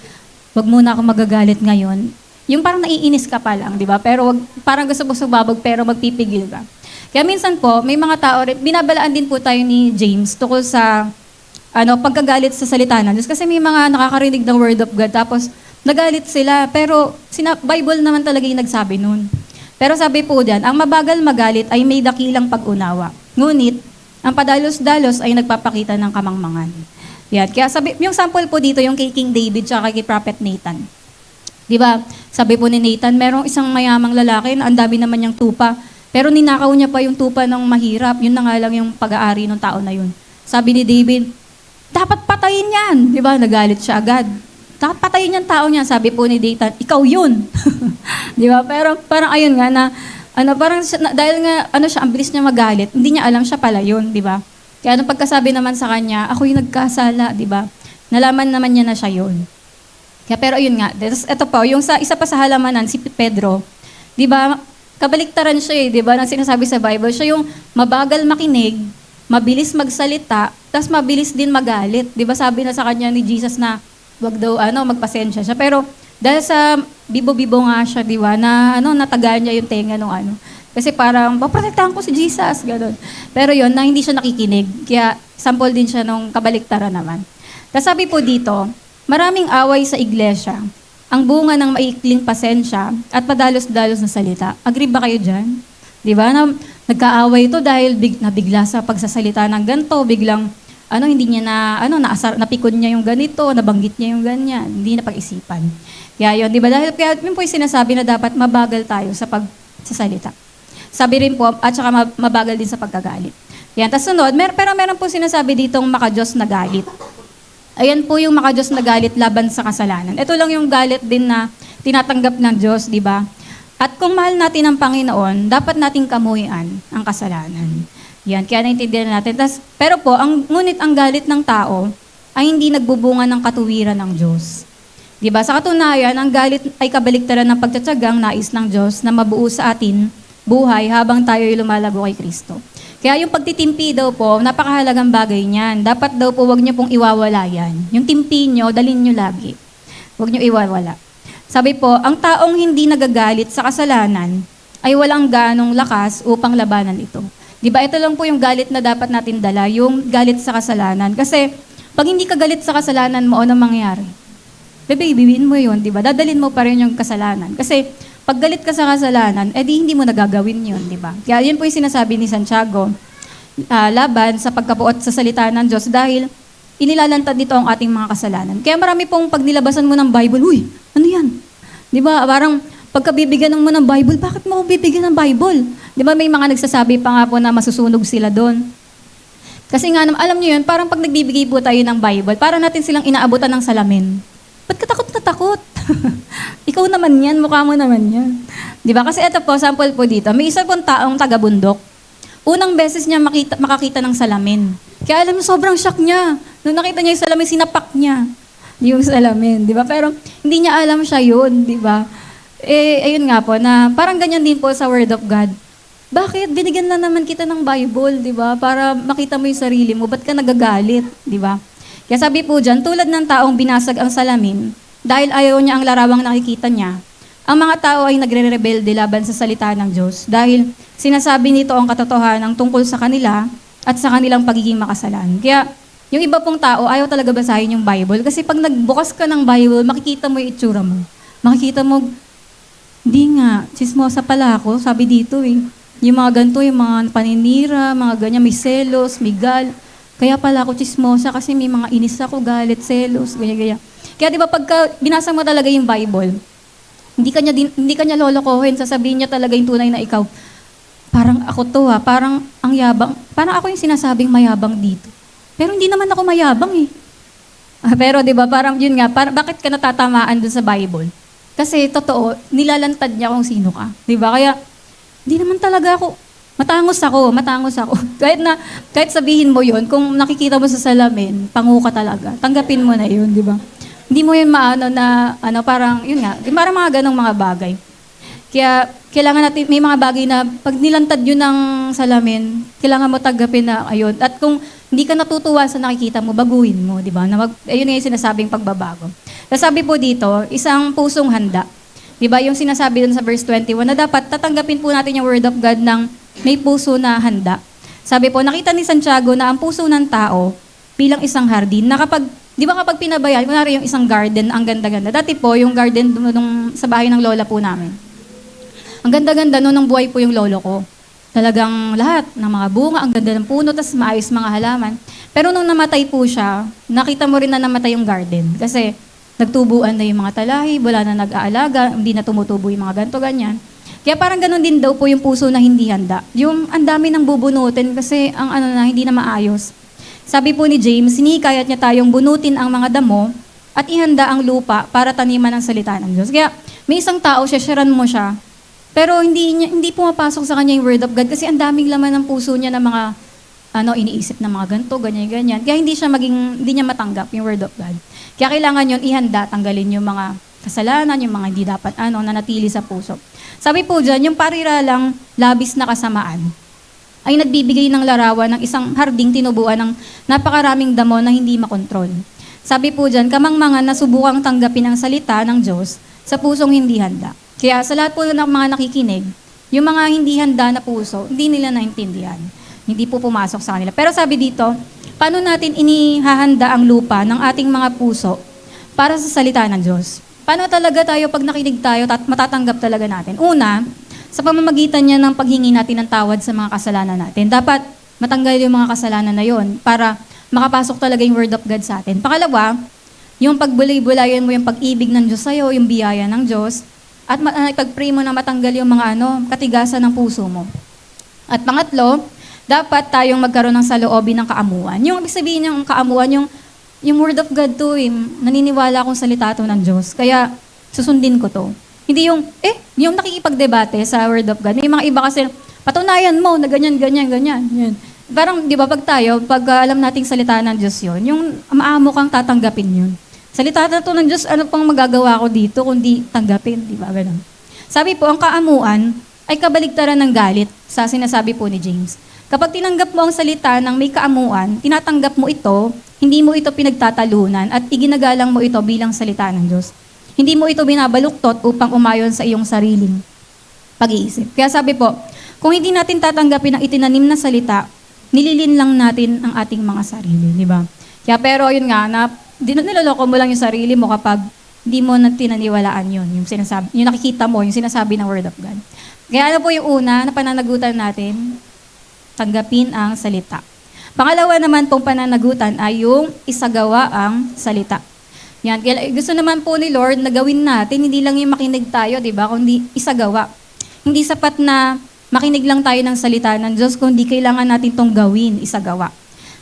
Huwag muna ako magagalit ngayon. Yung parang naiinis ka pa lang, di ba, pero parang gusto mo sumabog pero magpipigil ka. Kaya minsan po, may mga tao rin, binabalaan din po tayo ni James tungkol sa pagkagalit sa salita ng Diyos. Kasi may mga nakakarinig ng word of God, tapos nagalit sila, pero Bible naman talaga yung nagsabi nun. Pero sabi po dyan, ang mabagal magalit ay may dakilang pag-unawa. Ngunit, ang padalos-dalos ay nagpapakita ng kamangmangan. Yan. Kaya yung sample po dito, yung kay King David at kay Prophet Nathan. Di ba? Sabi po ni Nathan, merong isang mayamang lalaki na ang dami naman niyang tupa, pero ninakaw niya pa yung tupa ng mahirap. Yun na nga lang yung pag-aari ng tao na yun. Sabi ni David, dapat patayin yan. Di ba? Nagalit siya agad. Dapat patayin yung tao niya. Sabi po ni Nathan, ikaw yun. Di ba? Pero parang ayun nga na, parang dahil nga, siya, ang bilis niya magalit, hindi niya alam siya pala yun, di ba? Kaya nung pagkasabi naman sa kanya, ako yung nagkasala, di ba? Nalaman naman niya na siya yun. Kaya pero ayun nga, ito po, yung isa pa sa halamanan, si Pedro, di ba? Kabaliktaran siya di ba? Nang sinasabi sa Bible, siya yung mabagal makinig, mabilis magsalita, tas mabilis din magalit. Di ba sabi na sa kanya ni Jesus na, wag daw magpasensya siya. Pero dahil sa bibo-bibo nga siya, di ba, na natagaan niya yung tenga nung Kasi parang, paprotektahan ko si Jesus, gano'n. Pero yun, na hindi siya nakikinig. Kaya sample din siya nung kabaliktaran naman. Tapos sabi po dito, maraming away sa iglesia, ang bunga ng maikling pasensya at padalos-dalos na salita. Agree ba kayo dyan? Di ba? Nagkaaway ito dahil nabigla sa pagsasalita ng ganito, biglang hindi niya napikon niya yung ganito, nabanggit niya yung ganyan, hindi na pag-isipan. Kaya yun, di ba? Dahil kaya yun po yung sinasabi na dapat mabagal tayo sa pagsasalita. Sabi rin po, at saka mabagal din sa pagkagalit. Yan, tas sunod, pero meron po sinasabi ditong makadiyos na galit. Ayan po yung makadiyos na galit laban sa kasalanan. Ito lang yung galit din na tinatanggap ng Diyos, di ba? At kung mahal natin ang Panginoon, dapat nating kamuhian ang kasalanan. Yan, kaya naintindihan natin. Pero po, ngunit ang galit ng tao ay hindi nagbubunga ng katuwiran ng Diyos. Diba? Sa katunayan, ang galit ay kabaliktaran ng pagtatsagang nais ng Diyos na mabuo sa atin buhay habang tayo ay lumalago kay Kristo. Kaya yung pagtitimpi daw po, napakahalagang bagay niyan. Dapat daw po wag niyo pong iwawala yan. Yung timpi niyo, dalhin niyo lagi. Wag niyo iwawala. Sabi po, ang taong hindi nagagalit sa kasalanan ay walang ganong lakas upang labanan ito. Diba? Ito lang po yung galit na dapat natin dala, yung galit sa kasalanan. Kasi pag hindi ka galit sa kasalanan mo, ano mangyayari? Bibihin mo yun, di ba? Dadalhin mo pa rin yung kasalanan. Kasi pag galit ka sa kasalanan, edi hindi mo nagagawin yun, di ba? Kaya yun po yung sinasabi ni Santiago, laban sa pagkapuot sa salita ng Diyos dahil inilalantad nito ang ating mga kasalanan. Kaya marami pong pag nilabasan mo ng Bible, uy, ano yan? Di ba? Parang pagkabibigyan mo ng Bible, bakit mo ako bibigyan ng Bible? Di ba may mga nagsasabi pa nga po na masusunog sila doon? Kasi nga, alam niyo yun, parang pag nagbibigay po tayo ng Bible, para natin silang inaabutan ng salamin. Ba't ka takot na takot? Ikaw naman yan, mukha mo naman yan. Di ba? Kasi ito po, sample po dito, may isa pong taong taga-bundok. Unang beses niya makakita ng salamin. Kaya alam mo, sobrang shock niya. Nung nakita niya yung salamin, sinapak niya yung salamin. Di ba? Pero hindi niya alam siya yun, di ba? Ayun nga po, na parang ganyan din po sa Word of God. Bakit? Binigyan na naman kita ng Bible, di ba? Para makita mo yung sarili mo. Ba't ka nagagalit, di ba? Kaya sabi po dyan, tulad ng taong binasag ang salamin, dahil ayaw niya ang larawang nakikita niya, ang mga tao ay nagre-rebelde laban sa salita ng Diyos dahil sinasabi nito ang katotohanan tungkol sa kanila at sa kanilang pagiging makasalan. Kaya yung iba pong tao, ayaw talaga basahin yung Bible kasi pag nagbukas ka ng Bible, makikita mo yung itsura mo. Makikita mo, hindi nga, chismosa pala ako, sabi dito eh. Yung mga ganito, yung mga paninira, mga ganyan, may selos, may kaya pala ako chismosa kasi may mga inis ako, galit, selos, ganyan-ganyan. Kaya di ba pagka binasa mo talaga yung Bible, hindi ka niya lolokohin, sasabihin niya talaga yung tunay na ikaw. Parang ako to parang ang yabang, parang ako yung sinasabing mayabang dito. Pero hindi naman ako mayabang eh. Pero di ba parang yun nga, bakit ka natatamaan dun sa Bible? Kasi totoo, nilalantad niya kung sino ka. Di ba? Kaya hindi naman talaga ako, matangos ako. kahit sabihin mo yun, kung nakikita mo sa salamin, pangu ka talaga. Tanggapin mo na yun, di ba? Hindi mo yun parang, yun nga, parang mga ganong mga bagay. Kaya, kailangan natin, may mga bagay na, pag nilantad yun ng salamin, kailangan mo tanggapin na, ayun. At kung hindi ka natutuwa sa nakikita mo, baguhin mo, di ba? Ayun yung sinasabing pagbabago. Sabi po dito, isang pusong handa. Di ba? Yung sinasabi dun sa verse 21, na dapat tatanggapin po natin yung word of God ng may puso na handa. Sabi po, nakita ni Santiago na ang puso ng tao bilang isang hardin, na di ba kapag pinabayaan, kunwari yung isang garden, ang ganda-ganda. Dati po, yung garden sa bahay ng lola po namin. Ang ganda-ganda nung buhay po yung lolo ko. Talagang lahat ng mga bunga, ang ganda ng puno, tas maayos mga halaman. Pero nung namatay po siya, nakita mo rin na namatay yung garden. Kasi nagtubuan na yung mga talahi, wala na nag-aalaga, hindi na tumutubo yung mga ganto, ganyan. Kaya parang ganun din daw po yung puso na hindi handa. Yung ang dami ng bubunutin kasi ang hindi na maayos. Sabi po ni James, sinikayat niya tayong bunutin ang mga damo at ihanda ang lupa para taniman ang salita ng Diyos. Kaya may isang tao, sharean mo siya, pero hindi pumapasok sa kanya yung word of God kasi ang daming laman ng puso niya na mga iniisip na mga ganito, ganyan. Kaya hindi niya matanggap yung word of God. Kaya kailangan yun ihanda, tanggalin yung mga kasalanan, yung mga hindi dapat nanatili sa puso. Sabi po dyan, yung pariralang labis na kasamaan ay nagbibigay ng larawan ng isang harding tinubuan ng napakaraming damo na hindi makontrol. Sabi po dyan, kamangmangan na subukang tanggapin ang salita ng Diyos sa pusong hindi handa. Kaya sa lahat po ng mga nakikinig, yung mga hindi handa na puso, hindi nila naintindihan. Hindi po pumasok sa kanila. Pero sabi dito, paano natin inihahanda ang lupa ng ating mga puso para sa salita ng Diyos? Paano talaga tayo pag nakinig tayo, matatanggap talaga natin? Una, sa pamamagitan niya ng paghingi natin ng tawad sa mga kasalanan natin. Dapat matanggal yung mga kasalanan na yon para makapasok talaga yung word of God sa atin. Pangalawa, yung pagbulay-bulayan mo yung pag-ibig ng Diyos sa'yo, yung biyaya ng Diyos, at pag-pray mo na matanggal yung mga katigasan ng puso mo. At pangatlo, dapat tayong magkaroon ng saloobin ng kaamuan. Yung ibig sabihin ng kaamuan, yung word of God to, naniniwala akong salita to ng Diyos. Kaya susundin ko to. Hindi yung nakikipagdebate sa word of God. May mga iba kasi, patunayan mo na ganyan. Yan. parang, di ba, pag alam nating salita ng Diyos yun, yung maamo kang tatanggapin yun. Salita na to ng Diyos, ano pang magagawa ko dito kundi tanggapin, di ba, ganun. Sabi po, ang kaamuan ay kabaligtaran ng galit, sa sinasabi po ni James. Kapag tinanggap mo ang salita ng may kaamuan, tinatanggap mo ito, hindi mo ito pinagtatalunan, at iginagalang mo ito bilang salita ng Diyos. Hindi mo ito binabaluktot upang umayon sa iyong sariling pag-iisip. Kaya sabi po, kung hindi natin tatanggapin ang itinanim na salita, nililin lang natin ang ating mga sarili, di ba? Kaya pero yun nga, niloloko mo lang yung sarili mo kapag hindi mo na tinaniwalaan yun, yung nakikita mo, yung sinasabi ng Word of God. Kaya ano po yung una na pananagutan natin? Tanggapin ang salita. Pangalawa naman pong pananagutan ay yung isagawa ang salita. Yan, gusto naman po ni Lord na gawin natin, hindi lang yung makinig tayo, di ba? Kundi isagawa. Hindi sapat na makinig lang tayo ng salita ng Diyos, kundi kailangan natin tong gawin, isagawa.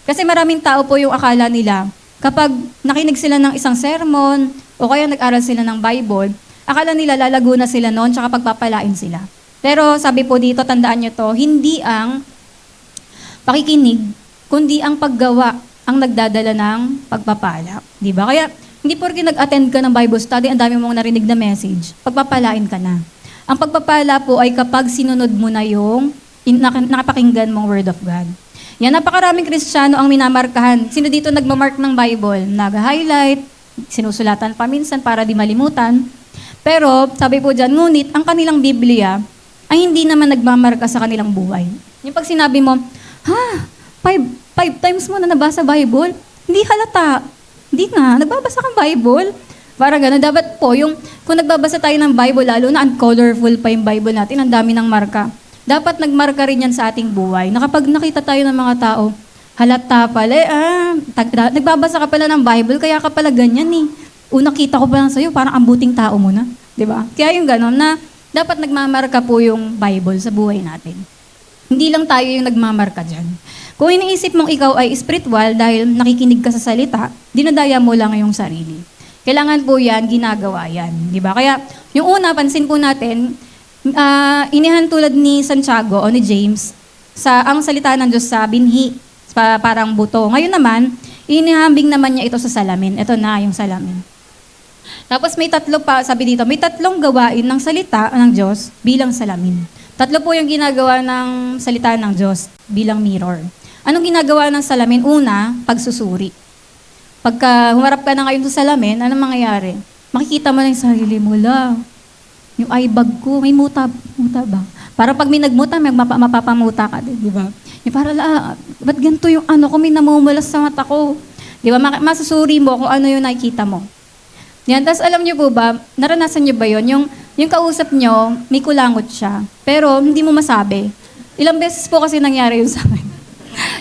Kasi maraming tao po yung akala nila, kapag nakinig sila ng isang sermon, o kaya nag-aral sila ng Bible, akala nila lalago na sila noon, tsaka pagpapalain sila. Pero sabi po dito, tandaan nyo to, hindi ang pakikinig, kundi ang paggawa ang nagdadala ng pagpapala. Di ba? Kaya, hindi porke nag-attend ka ng Bible study, ang dami mong narinig na message, pagpapalain ka na. Ang pagpapala po ay kapag sinunod mo na yung nakapakinggan mong Word of God. Yan, napakaraming Kristiyano ang minamarkahan. Sino dito nagmamark ng Bible? Nag-highlight, sinusulatan pa minsan para di malimutan. Pero, sabi po dyan, ngunit ang kanilang Biblia ay hindi naman nagmamarka sa kanilang buhay. Yung pag sinabi mo, five times mo na nabasa Bible, hindi halata. Hindi nga, nagbabasa kang Bible. Para gano'n, dapat po, kung nagbabasa tayo ng Bible, lalo na colorful pa yung Bible natin, ang dami ng marka. Dapat nagmarka rin yan sa ating buhay. Na kapag nakita tayo ng mga tao, halata pala, nagbabasa ka pala ng Bible, kaya ka pala ganyan eh. Una kita ko pa lang sa'yo, parang ambuting tao mo na. Diba? Kaya yung gano'n na, dapat nagmamarka po yung Bible sa buhay natin. Hindi lang tayo yung nagmamarka dyan. Kung iniisip mong ikaw ay spiritual dahil nakikinig ka sa salita, dinadaya mo lang yung sarili. Kailangan po yan, ginagawa yan. Di ba? Kaya yung una, pansin po natin, inihan tulad ni Santiago o ni James, ang salita ng Diyos sa binhi, parang buto. Ngayon naman, inihambing naman niya ito sa salamin. Ito na yung salamin. Tapos may tatlo pa, sabi dito, may tatlong gawain ng salita ng Diyos bilang salamin. Tatlo po yung ginagawa ng salita ng Diyos bilang mirror. Anong ginagawa ng salamin? Una, pagsusuri. Pagka humarap ka na ngayon sa salamin, anong mangyayari? Makikita mo na yung sarili mo lang. Yung eye bag ko, may muta ba? Para pag may nagmuta, mapapamuta ka din, di ba? Yung para ba't ganito yung kung may namumulas sa mata ko? Di ba? Masusuri mo kung ano yung nakikita mo. Yan, tapos alam niyo po ba, naranasan niyo ba yun? Yung kausap niyo, may kulangot siya, pero hindi mo masabi. Ilang beses po kasi nangyari yun sa akin.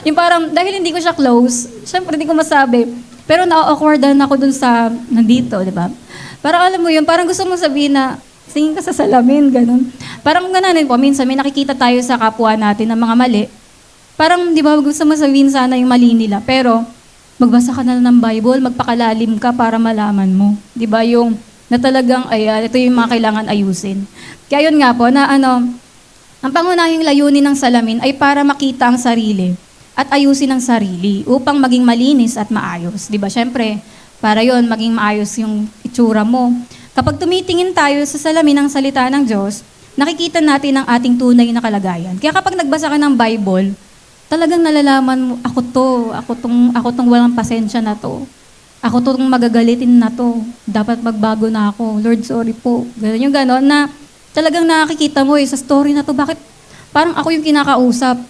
Yung parang, dahil hindi ko siya close, syempre hindi ko masabi. Pero na-awkwardan ako dun sa, nandito, di ba? Parang alam mo yun, parang gusto mo sabihin na, singin ka sa salamin, ganun. Parang gananin po, minsan may nakikita tayo sa kapwa natin ng mga mali. Parang, di ba, gusto mo sabihin sana yung mali nila. Pero, magbasa ka na ng Bible, magpakalalim ka para malaman mo. Di ba, yung na talagang, ito yung mga kailangan ayusin. Kaya yun nga po, na ang pangunahing layunin ng salamin ay para makita ang sarili at ayusin ang sarili upang maging malinis at maayos. Di ba? Siyempre, para yon maging maayos yung itsura mo. Kapag tumitingin tayo sa salamin ng salita ng Diyos, nakikita natin ang ating tunay na kalagayan. Kaya kapag nagbasa ka ng Bible, talagang nalalaman mo, ako tong walang pasensya na to. Ako tong magagalitin na to. Dapat magbago na ako. Lord, sorry po. Ganun yung gano'n na talagang nakikita mo sa story na to, bakit parang ako yung kinakausap?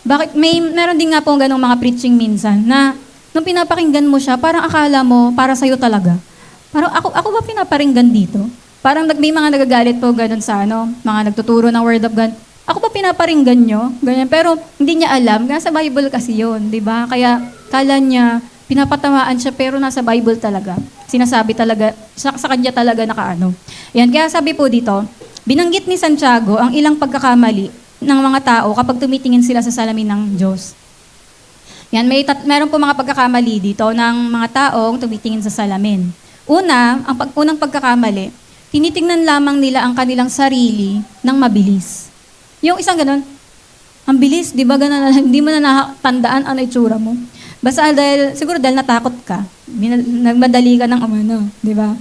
Bakit meron din nga po ganong mga preaching minsan na nung pinapakinggan mo siya, parang akala mo para sa'yo talaga. Parang ako ba pinaparinggan dito? Parang may mga nagagalit po ganon sa mga nagtuturo ng Word of God. Ako ba pinaparinggan nyo? Ganyan. Pero hindi niya alam, nasa Bible kasi yun, di ba? Kaya kala niya, pinapatamaan siya pero nasa Bible talaga. Sinasabi talaga, sa kanya talaga nakaano. Yan, kaya sabi po dito, binanggit ni Santiago ang ilang pagkakamali ng mga tao kapag tumitingin sila sa salamin ng Diyos. Yan, meron po mga pagkakamali dito ng mga taong tumitingin sa salamin. Una, unang pagkakamali, tinitingnan lamang nila ang kanilang sarili ng mabilis. Yung isang ganun, Ang bilis, di ba ganun na lang, hindi mo na nakatandaan ano itsura mo. Basta siguro dahil natakot ka, nagmadali ka ng umano, di ba?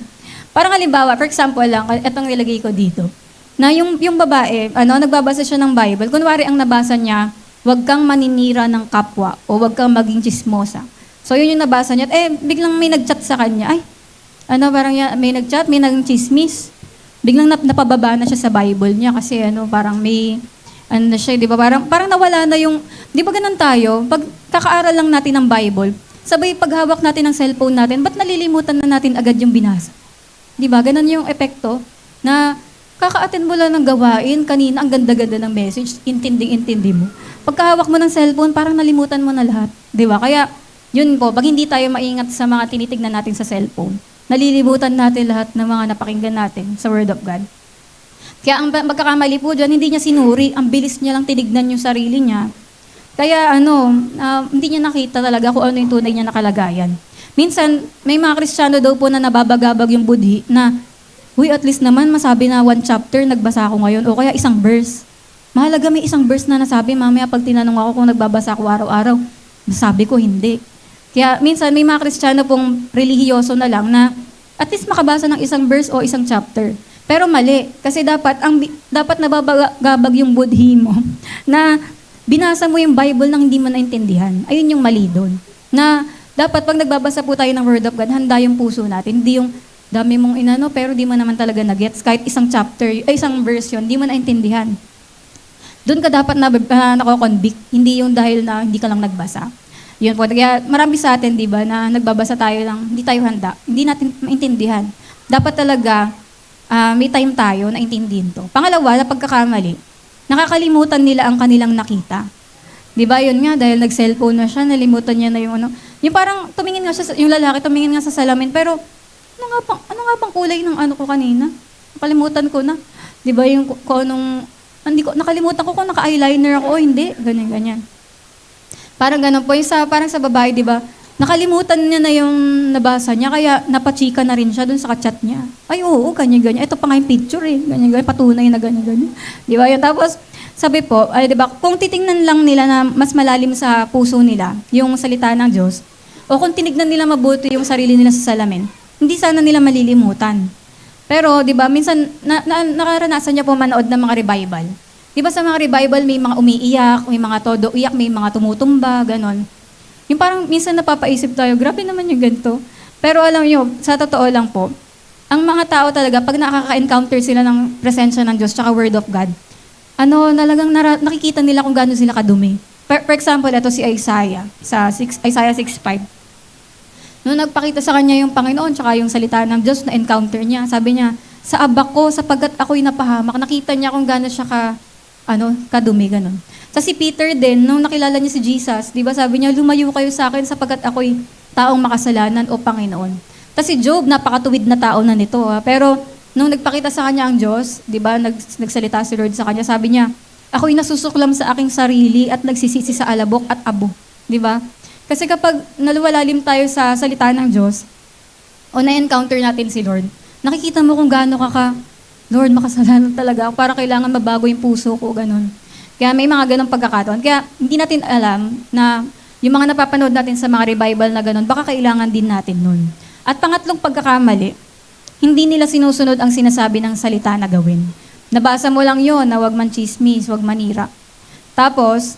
Parang halimbawa, for example lang, itong nilagay ko dito, na yung babae, nagbabasa siya ng Bible, kunwari ang nabasa niya, huwag kang maninira ng kapwa o huwag kang maging chismosa. So yun yung nabasa niya, biglang may nag-chat sa kanya, parang may nag-chat, may nag-chismis. Biglang napababa na siya sa Bible niya kasi parang may na siya, di ba? Parang nawala na yung, di ba ganun tayo? Pag kakaaral lang natin ng Bible, sabay paghawak natin ng cellphone natin, ba't nalilimutan na natin agad yung binasa? Di ba? Ganun yung epekto na kaka-attend mo lang ng gawain, kanina ang ganda-ganda ng message, intinding-intindi mo. Pagkahawak mo ng cellphone, parang nalimutan mo na lahat. Di ba? Kaya, yun po, pag hindi tayo maingat sa mga tinitignan natin sa cellphone, nalilimutan natin lahat ng mga napakinggan natin sa Word of God. Kaya ang magkakamali po dyan, hindi niya sinuri, ang bilis niya lang tinignan yung sarili niya. Kaya hindi niya nakita talaga kung ano yung tunay niya na kalagayan. Minsan, may mga Kristiyano daw po na nababagabag yung budhi na, at least naman masabi na 1 chapter nagbasa ako ngayon o kaya isang verse. Mahalaga may isang verse na nasabi, mamaya pag tinanong ako kung nagbabasa ako araw-araw, nasabi ko hindi. Kaya minsan may mga Kristiyano pong relihiyoso na lang na at least makabasa ng isang verse o isang chapter. Pero mali, kasi dapat nababagabag yung budhi mo na binasa mo yung Bible nang hindi mo naintindihan. Ayun yung mali doon. Na dapat pag nagbabasa po tayo ng Word of God, handa yung puso natin. Hindi yung dami mong pero di mo naman talaga na-gets. Kahit isang chapter, isang verse yun, di mo naintindihan. Doon ka dapat nako-convict. Hindi yung dahil na hindi ka lang nagbasa. Yun po. Kaya marami sa atin, di ba, na nagbabasa tayo lang, hindi tayo handa. Hindi natin maintindihan. Dapat talaga, may time tayo na intindihin to. Pangalawa, na pagkakamali, nakakalimutan nila ang kanilang nakita. Di ba, yun nga, dahil nag-cellphone na siya, nalimutan niya na yung yung parang tumingin nga siya, yung lalaki tumingin nga sa salamin, pero ano nga bang kulay ng ko kanina? Nakalimutan ko na. Di ba, yung nakalimutan ko kung naka-eyeliner ako o hindi, ganyan. Parang ganun po, parang sa babae, di ba, nakalimutan niya na yung nabasa niya, kaya napachika na rin siya dun sa chat niya. Ay, oo, ganyan. Ito pa nga yung picture ganyan, patunay na ganyan. Di ba? Yun. Tapos, sabi po, di ba, kung titingnan lang nila na mas malalim sa puso nila, yung salita ng Diyos, o kung tinignan nila mabuti yung sarili nila sa salamin, hindi sana nila malilimutan. Pero, di ba, minsan, nakaranasan niya po manood ng mga revival. Di ba sa mga revival, may mga umiiyak, may mga todo iyak, may mga tumutumba, ganon. Yung parang minsan napapaisip tayo, grabe naman yung ganito. Pero alam nyo, sa totoo lang po, ang mga tao talaga, pag nakaka-encounter sila ng presensya ng Diyos tsaka Word of God, talagang nakikita nila kung gaano sila kadumi. For example, ito si Isaiah, sa Isaiah 6:5. Noong nagpakita sa kanya yung Panginoon tsaka yung salita ng Diyos na encounter niya, sabi niya, sa abak ko, sapagkat ako'y napahamak, nakita niya kung gaano siya kadumi, ganon. Sa si Peter din, nung nakilala niya si Jesus, di ba sabi niya, lumayo kayo sa akin sapagkat ako'y taong makasalanan o Panginoon. Tapos si Job, napakatuwid na tao na nito. Pero nung nagpakita sa kanya ang Diyos, di ba, nagsalita si Lord sa kanya, sabi niya, ako'y nasusuklam sa aking sarili at nagsisisi sa alabok at abo. Di ba? Kasi kapag naluwalalim tayo sa salita ng Diyos, o na-encounter natin si Lord, nakikita mo kung gaano Lord, makasalanan talaga ako. Para kailangan mabago yung puso ko, ganun. Kaya may mga ganong pagkakataon. Kaya hindi natin alam na yung mga napapanood natin sa mga revival na ganun, baka kailangan din natin nun. At pangatlong pagkakamali, hindi nila sinusunod ang sinasabi ng salita na gawin. Nabasa mo lang yon na wag man chismis, wag manira. Tapos,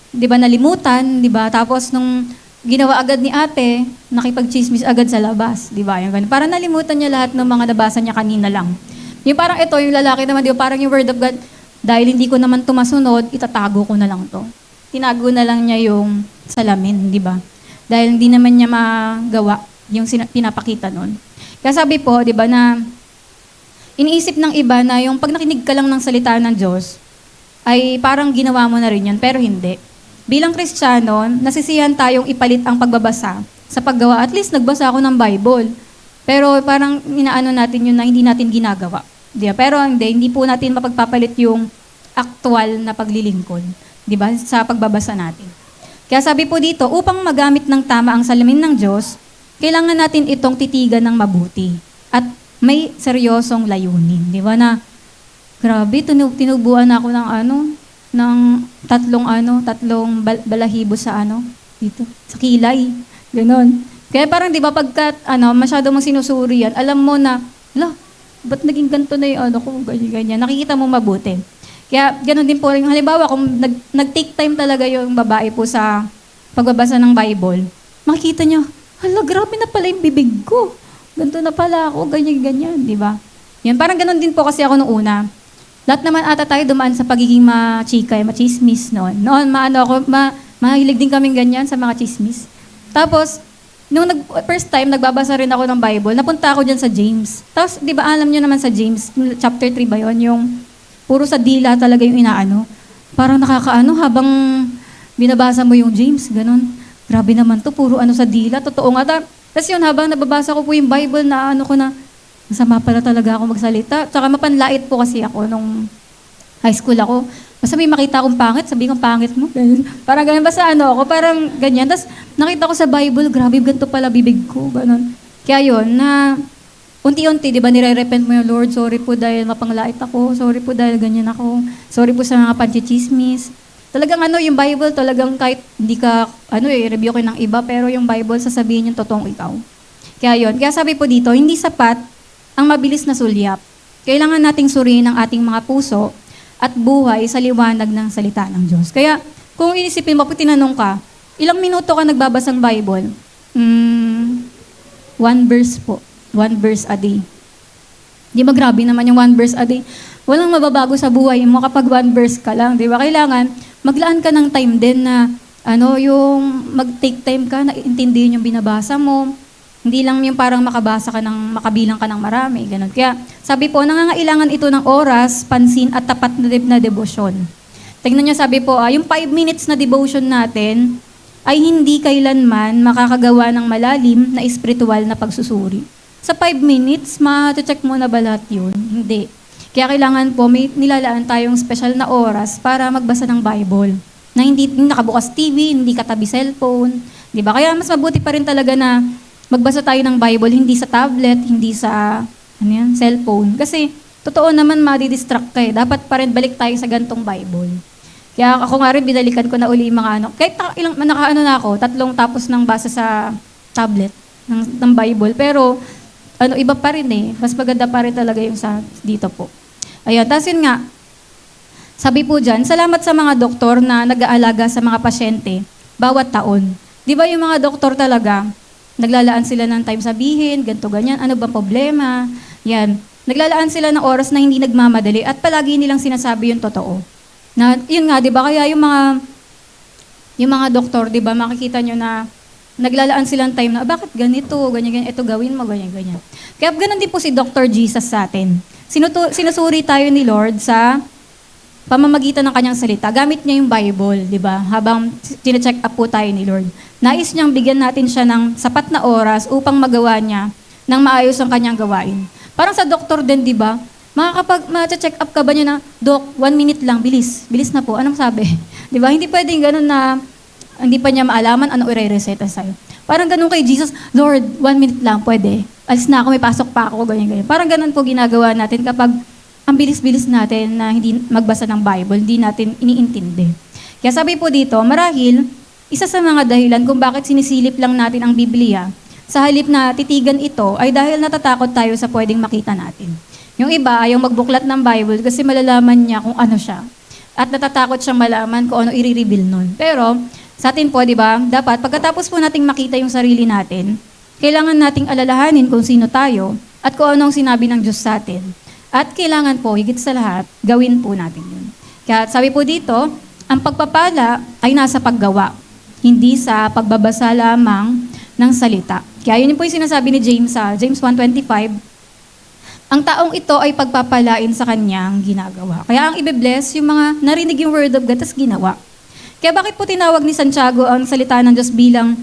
di ba nalimutan, di ba? Tapos nung ginawa agad ni ate, nakipag-chismis agad sa labas, di ba? Yung ganun. Para nalimutan niya lahat ng mga nabasa niya kanina lang. Yung parang ito, yung lalaki naman, di ba? Parang yung Word of God, dahil hindi ko naman tumasunod, itatago ko na lang to. Tinago na lang niya yung salamin, di ba? Dahil hindi naman niya magawa yung pinapakita nun. Kaya sabi po, di ba, na iniisip ng iba na yung pag nakinig ka lang ng salita ng Diyos, ay parang ginawa mo na rin yun, pero hindi. Bilang Kristiyano, nasisiyahan tayong ipalit ang pagbabasa sa paggawa. At least nagbasa ako ng Bible. Pero parang inaano natin yun na hindi natin ginagawa. Pero hindi po natin mapagpapalit yung aktual na paglilingkod, di ba, sa pagbabasa natin. Kaya sabi po dito, upang magamit ng tama ang salamin ng Diyos, kailangan natin itong titigan ng mabuti at may seryosong layunin, di ba, na grabe, tinubuan ako ng ng tatlong balahibo sa dito, sa kilay. Ganon. Kaya parang 'di ba pagka masyado mong sinusuri yan, alam mo na, ba't naging ganito na yung ko, ganyan. Nakikita mo mabuti. Kaya ganoon din po rin. Halimbawa, kung nag-take time talaga yung babae po sa pagbabasa ng Bible, makikita nyo, grabe na pala yung bibig ko. Ganito na pala ako, ganyan, di ba? Yan, parang ganoon din po kasi ako nung una. Lahat naman ata tayo dumaan sa pagiging machika, machismis noon. Noon, mahilig din kaming ganyan sa mga chismis. Tapos, nung first time, nagbabasa rin ako ng Bible, napunta ako dyan sa James. Tapos, di ba alam nyo naman sa James, chapter 3 ba yun, yung puro sa dila talaga yung inaano. Parang habang binabasa mo yung James, ganun. Grabe naman to, puro sa dila, totoo nga. Tapos yun, habang nababasa ko po yung Bible, masama pala talaga ako magsalita. Tsaka mapanlait po kasi ako nung high school ako. Basta may makita akong pangit, sabihin kong pangit mo. Ganun. Parang ganun, basta ako, parang ganyan. Tapos nakita ko sa Bible, grabe, ganito pala bibig ko, ganun. Kaya yun, unti-unti, di ba, nire-repent mo yung Lord, sorry po dahil mapanglait ako, sorry po dahil ganyan ako, sorry po sa mga panchichismis. Talagang yung Bible, talagang kahit hindi ka, i-review ko ng iba, pero yung Bible, sasabihin yung totoong ikaw. Kaya yun, kaya sabi po dito, hindi sapat ang mabilis na sulyap. Kailangan nating suriin ang ating mga puso at buhay sa liwanag ng salita ng Diyos. Kaya, kung inisipin mo, tinanong ka, ilang minuto ka nagbabasang Bible? 1 verse po. 1 verse a day. Di ba grabe naman yung 1 verse a day? Walang mababago sa buhay mo kapag 1 verse ka lang. Di ba? Kailangan, maglaan ka ng time din na, yung mag-take time ka na intindihin yung binabasa mo. Hindi lang yung parang makabilang ka ng marami. Ganun. Kaya, sabi po, nangangailangan ito ng oras, pansin, at tapat na debosyon. Tingnan nyo, sabi po, yung 5 minutes na devotion natin ay hindi kailanman makakagawa ng malalim na espiritual na pagsusuri. Sa 5 minutes, ma-check mo na ba lahat yun? Hindi. Kaya kailangan po, may nilalaan tayong special na oras para magbasa ng Bible. Na hindi nakabukas TV, hindi katabi cellphone. Diba? Kaya mas mabuti pa rin talaga na magbasa tayo ng Bible, hindi sa tablet, hindi sa cellphone. Kasi, totoo naman, madi-distract ka eh. Dapat pa rin balik tayo sa gantong Bible. Kaya ako nga rin, binalikan ko na uli yung mga kahit na ako, 3 tapos ng basa sa tablet ng Bible. Pero, iba pa rin eh. Mas maganda pa rin talaga yung sa dito po. Ayun, tapos yun nga, sabi po dyan, salamat sa mga doktor na nag-aalaga sa mga pasyente bawat taon. Di ba yung mga doktor talaga, naglalaan sila ng time sabihin, ganito, ganyan, ano bang problema, yan. Naglalaan sila ng oras na hindi nagmamadali at palagi nilang sinasabi yung totoo. Na, yun nga, di ba, kaya yung mga doktor, di ba, makikita nyo na naglalaan silang time na, bakit ganito, ganyan, ito gawin mo, ganyan. Kaya ganun din po si Dr. Jesus sa atin. Sinusuri tayo ni Lord sa pamamagitan ng kanyang salita. Gamit niya yung Bible, di ba? Habang tine-check up po tayo ni Lord. Nais niyang bigyan natin siya ng sapat na oras upang magawa niya ng maayos ang kanyang gawain. Parang sa doktor din, di ba? Ma-check up ka ba niya na, Dok, 1 minute lang, bilis na po. Anong sabi? Di ba? Hindi pwedeng ganun na hindi pa niya maalaman ano i-reseta sa'yo. Parang ganun kay Jesus, Lord, 1 minute lang, pwede. Alis na ako, may pasok pa ako, ganyan. Parang ganun po ginagawa natin kapag ang bilis-bilis natin na hindi magbasa ng Bible, hindi natin iniintindi. Kaya sabi po dito, marahil, isa sa mga dahilan kung bakit sinisilip lang natin ang Biblia, sa halip na titigan ito, ay dahil natatakot tayo sa pwedeng makita natin. Yung iba, ayaw magbuklat ng Bible kasi malalaman niya kung ano siya. At natatakot siyang malaman kung ano i-reveal nun. Pero, sa atin po, di ba, dapat pagkatapos po nating makita yung sarili natin, kailangan nating alalahanin kung sino tayo at kung anong sinabi ng Diyos sa atin. At kailangan po, higit sa lahat, gawin po natin yun. Kaya sabi po dito, ang pagpapala ay nasa paggawa, hindi sa pagbabasa lamang ng salita. Kaya yun po yung sinasabi ni James sa James 1:25, ang taong ito ay pagpapalain sa kanyang ginagawa. Kaya ang ibe-bless yung mga narinig yung word of God, tas ginawa. Kaya bakit po tinawag ni Santiago ang salita ng Diyos bilang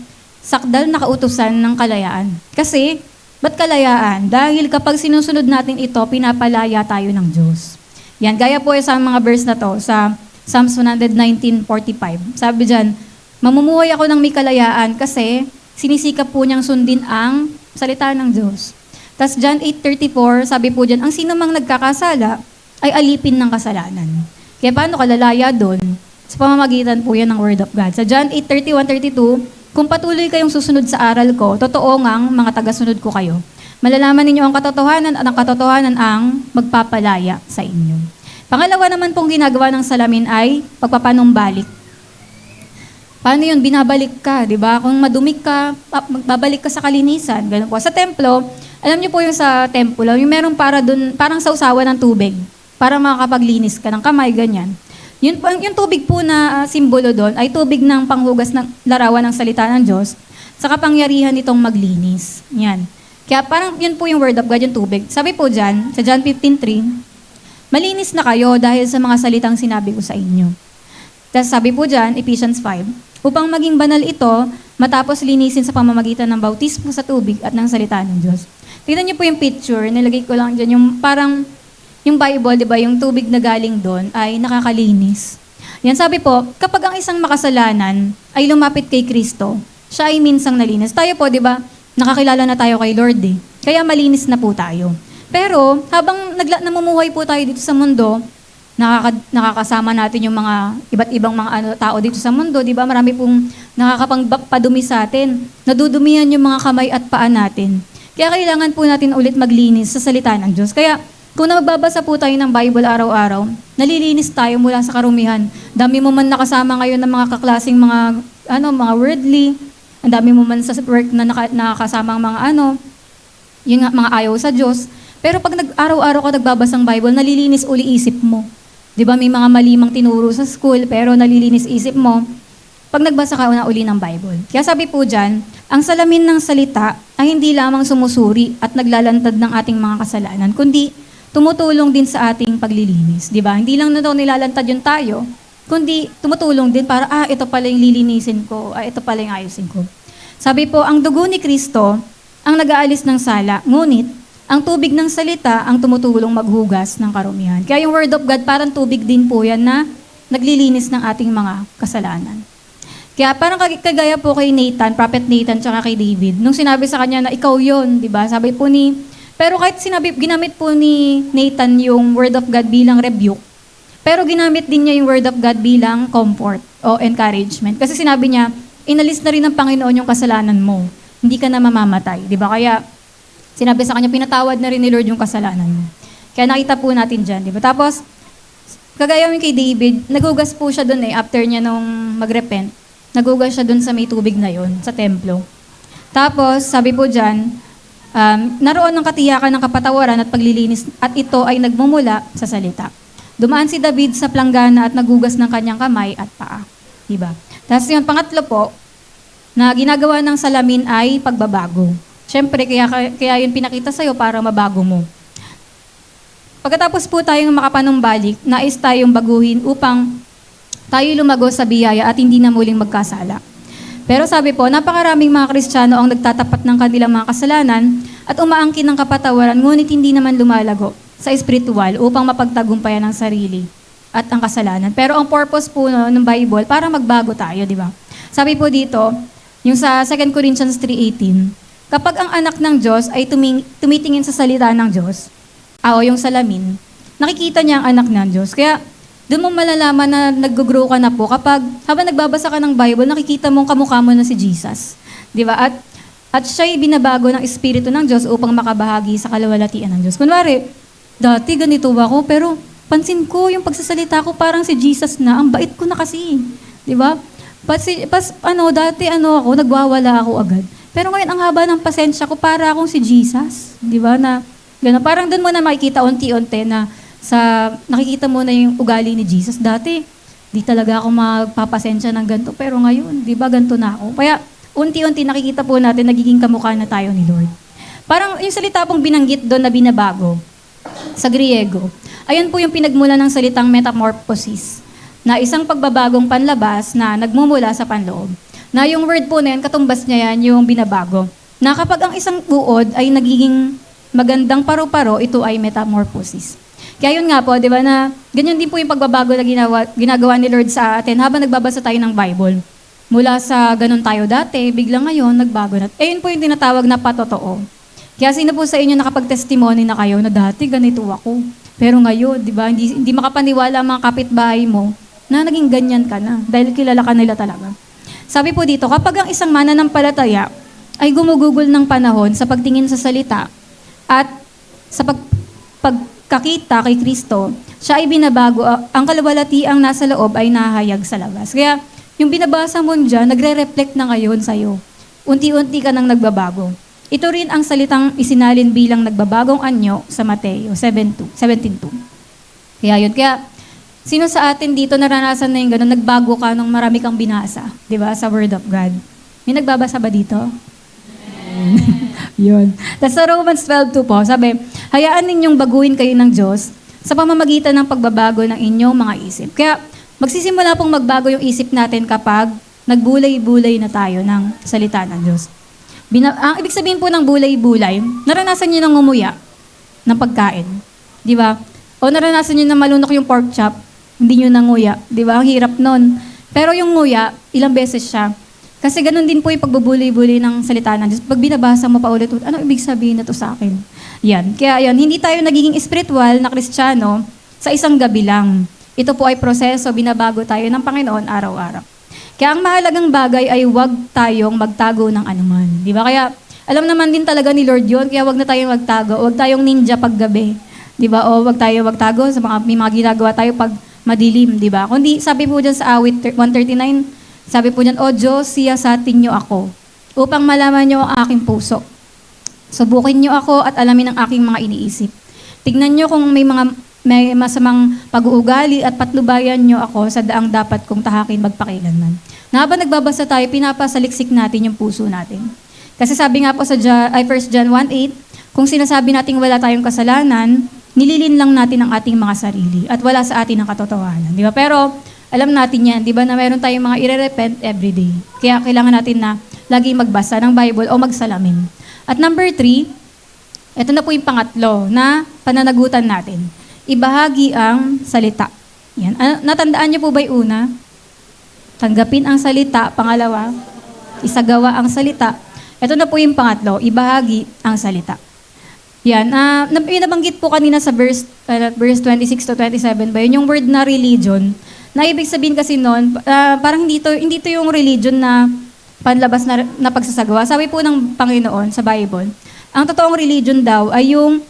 sakdal na kautusan ng kalayaan? Kasi, ba't kalayaan? Dahil kapag sinusunod natin ito, pinapalaya tayo ng Diyos. Yan, gaya po sa mga verse na to, sa Psalms 119:45. Sabi dyan, mamumuhay ako ng may kalayaan kasi sinisikap po niyang sundin ang salita ng Diyos. Tas John 8:34, sabi po dyan, ang sino mang nagkakasala ay alipin ng kasalanan. Kaya paano kalalaya doon? Sa pamamagitan po yan ng Word of God. Sa John 8:31-32, kung patuloy kayong susunod sa aral ko, totoo ngang mga tagasunod ko kayo. Malalaman ninyo ang katotohanan at ang katotohanan ang magpapalaya sa inyo. Pangalawa naman pong ginagawa ng salamin ay pagpapanumbalik. Paano yun? Binabalik ka, di ba? Kung madumi ka, babalik ka sa kalinisan. Ganun po. Sa templo, alam niyo po yung sa templo, yung meron para dun, parang sausawan ng tubig para makakapaglinis ka ng kamay, ganyan. Yung tubig po na simbolo doon ay tubig ng panghugas ng larawan ng salita ng Diyos sa kapangyarihan nitong maglinis. Yan. Kaya parang yun po yung word of God, yung tubig. Sabi po dyan, sa John 15:3, malinis na kayo dahil sa mga salitang sinabi ko sa inyo. Tapos sabi po dyan, Ephesians 5, upang maging banal ito, matapos linisin sa pamamagitan ng bautismo sa tubig at ng salita ng Diyos. Tignan niyo po yung picture, nilagay ko lang dyan, yung parang, yung Bible, di ba, yung tubig na galing doon ay nakakalinis. Yan, sabi po, kapag ang isang makasalanan ay lumapit kay Kristo, siya ay minsang nalinis. Tayo po, di ba, nakakilala na tayo kay Lord eh. Kaya malinis na po tayo. Pero, habang namumuhay po tayo dito sa mundo, nakakasama natin yung mga iba't ibang mga tao dito sa mundo, di ba? Marami pong nakakapagpadumi sa atin. Nadudumihan yung mga kamay at paa natin. Kaya kailangan po natin ulit maglinis sa salita ng Diyos. Kaya, kung nagbabasa po tayo ng Bible araw-araw, nalilinis tayo mula sa karumihan. Dami mo man nakasama ngayon ng mga kaklaseng mga worldly. Ang dami mo man sa work na nakakasama ang mga yung mga ayaw sa Diyos. Pero pag araw-araw ka nagbabasang Bible, nalilinis uli isip mo. Di ba may mga malimang tinuro sa school, pero nalilinis isip mo pag nagbasa ka na uli ng Bible. Kaya sabi po dyan, ang salamin ng salita ay hindi lamang sumusuri at naglalantad ng ating mga kasalanan, kundi tumutulong din sa ating paglilinis. Di ba? Hindi lang na daw nilalantad yung tayo, kundi tumutulong din para, ito pala yung lilinisin ko, ito pala yung ayusin ko. Sabi po, ang dugo ni Kristo ang nag-aalis ng sala, ngunit ang tubig ng salita ang tumutulong maghugas ng karumihan. Kaya yung Word of God, parang tubig din po yan na naglilinis ng ating mga kasalanan. Kaya parang kagaya po kay Nathan, Prophet Nathan, tsaka kay David, nung sinabi sa kanya na ikaw yon, di ba? Sabi po pero kahit ginamit po ni Nathan yung Word of God bilang rebuke, pero ginamit din niya yung Word of God bilang comfort o encouragement. Kasi sinabi niya, inalis na rin ng Panginoon yung kasalanan mo. Hindi ka na mamamatay. Di ba? Kaya sinabi sa kanya, pinatawad na rin ni Lord yung kasalanan mo. Kaya nakita po natin dyan. Di ba? Tapos, kagaya yung kay David, nagugas po siya doon after niya nung mag-repent. Nagugas siya doon sa may tubig na yon sa templo. Tapos, sabi po dyan, naroon ng katiyakan ng kapatawaran at paglilinis at ito ay nagmumula sa salita. Dumaan si David sa planggana at nagugas ng kanyang kamay at paa. Diba? Tapos yung pangatlo po, na ginagawa ng salamin ay pagbabago. Siyempre, kaya yun pinakita sa'yo para mabago mo. Pagkatapos po tayong makapanumbalik, nais tayong baguhin upang tayo lumago sa biyaya at hindi na muling magkasala. Pero sabi po, napakaraming mga Kristiyano ang nagtatapat ng kanilang mga kasalanan at umaangkin ng kapatawaran, ngunit hindi naman lumalago sa espiritual upang mapagtagumpayan ang sarili at ang kasalanan. Pero ang purpose po ng Bible, para magbago tayo, di ba? Sabi po dito, yung sa 2 Corinthians 3:18, kapag ang anak ng Diyos ay tumitingin sa salita ng Diyos, yung salamin, nakikita niya ang anak ng Diyos. Kaya doon mo malalaman na nag-grow ka na po kapag habang nagbabasa ka ng Bible, nakikita mong kamukha mo na si Jesus. Di ba? At siya'y binabago ng Espiritu ng Diyos upang makabahagi sa kalawalatian ng Diyos. Kunwari, dati ganito ako, pero pansin ko yung pagsasalita ko parang si Jesus na, ang bait ko na kasi. Di ba? Dati ako, nagwawala ako agad. Pero ngayon, ang haba ng pasensya ko, para akong si Jesus. Di ba? Na, gano'n. Parang doon mo na makikita unti-unti na nakikita mo na yung ugali ni Jesus. Dati, di talaga ako magpapasensya ng ganito. Pero ngayon, di ba, ganito na ako. Kaya, unti-unti nakikita po natin, nagiging kamukha na tayo ni Lord. Parang yung salita pong binanggit doon na binabago, sa Griego, ayun po yung pinagmula ng salitang metamorphosis, na isang pagbabagong panlabas na nagmumula sa panloob. Na yung word po na yan, katumbas niya yan, yung binabago. Na kapag ang isang buod ay nagiging magandang paru-paro, ito ay metamorphosis. Kaya yun nga po, di ba, na ganyan din po yung pagbabago na ginagawa ni Lord sa atin habang nagbabasa tayo ng Bible. Mula sa ganun tayo dati, biglang ngayon, nagbago na. Yun po yung tinatawag na patotoo. Kaya sino po sa inyo nakapag-testimony na kayo na dati ganito ako. Pero ngayon, di ba, hindi makapaniwala ang mga kapitbahay mo na naging ganyan ka na dahil kilala ka nila talaga. Sabi po dito, kapag ang isang mananampalataya ay gumugugol ng panahon sa pagtingin sa salita at sa pagkakita kay Kristo, siya ay binabago, ang kaluwalhatiang nasa loob ay nahayag sa labas. Kaya yung binabasa mo dyan, nagre-reflect na ngayon sa'yo. Unti-unti ka nang nagbabago. Ito rin ang salitang isinalin bilang nagbabagong anyo sa Mateo 17:2. Kaya yun. Kaya, sino sa atin dito naranasan na yung gano'n, nagbago ka nung marami kang binasa, di ba, sa Word of God? May nagbabasa ba dito? Yun. Tapos sa Romans 12:2 po, sabi, hayaan ninyong baguhin kayo ng Diyos sa pamamagitan ng pagbabago ng inyong mga isip. Kaya, magsisimula pong magbago yung isip natin kapag nagbulay-bulay na tayo ng salita ng Diyos. Ang ibig sabihin po ng bulay-bulay, naranasan niyo ng ngumuya ng pagkain. Di ba? O naranasan niyo na malunok yung pork chop, hindi niyo nanguya. Di ba? Ang hirap nun. Pero yung nguya, ilang beses siya. Kasi ganun din po yung pagbubulay-bulay ng salita ng Diyos. Pag binabasa mo pa ulit, ano ibig sabihin na to sa akin? Yan. Kaya yan, hindi tayo nagiging espiritual na Kristiyano sa isang gabi lang. Ito po ay proseso, binabago tayo ng Panginoon araw-araw. Kaya ang mahalagang bagay ay huwag tayong magtago ng anuman. Di ba? Kaya alam naman din talaga ni Lord yun, kaya huwag na tayong magtago. Huwag tayong ninja paggabi. Di ba? O huwag tayong magtago sa may mga ginagawa tayo pag madilim. Di ba? Kundi sabi po dyan sa awit 139, sabi po dyan, O Diyos, siyasatin niyo ako upang malaman niyo ang aking puso. Subukin niyo ako at alamin ang aking mga iniisip. Tignan niyo kung may masamang pag-uugali at patnubayan niyo ako sa daang dapat kong tahakin magpakailanman. Na habang nagbabasa tayo, pinapasaliksik natin yung puso natin. Kasi sabi nga po sa 1 John 1:8, kung sinasabi natin wala tayong kasalanan, nililin lang natin ang ating mga sarili at wala sa atin ang katotohanan. Di ba? Pero alam natin yan, di ba, na meron tayong mga ire-repent everyday. Kaya kailangan natin na lagi magbasa ng Bible o magsalamin. At number 3, ito na po yung pangatlo na pananagutan natin. Ibahagi ang salita. Yan. Natandaan niyo po ba yung una? Tanggapin ang salita. Pangalawa, isagawa ang salita. Ito na po yung pangatlo, ibahagi ang salita. Yan. Nabanggit po kanina sa verse 26 to 27 ba yun, yung word na religion. Na ibig sabihin kasi noon, parang hindi to yung religion na panlabas na pagsasagawa. Sabi po ng Panginoon sa Bible, ang totoong religion daw ay yung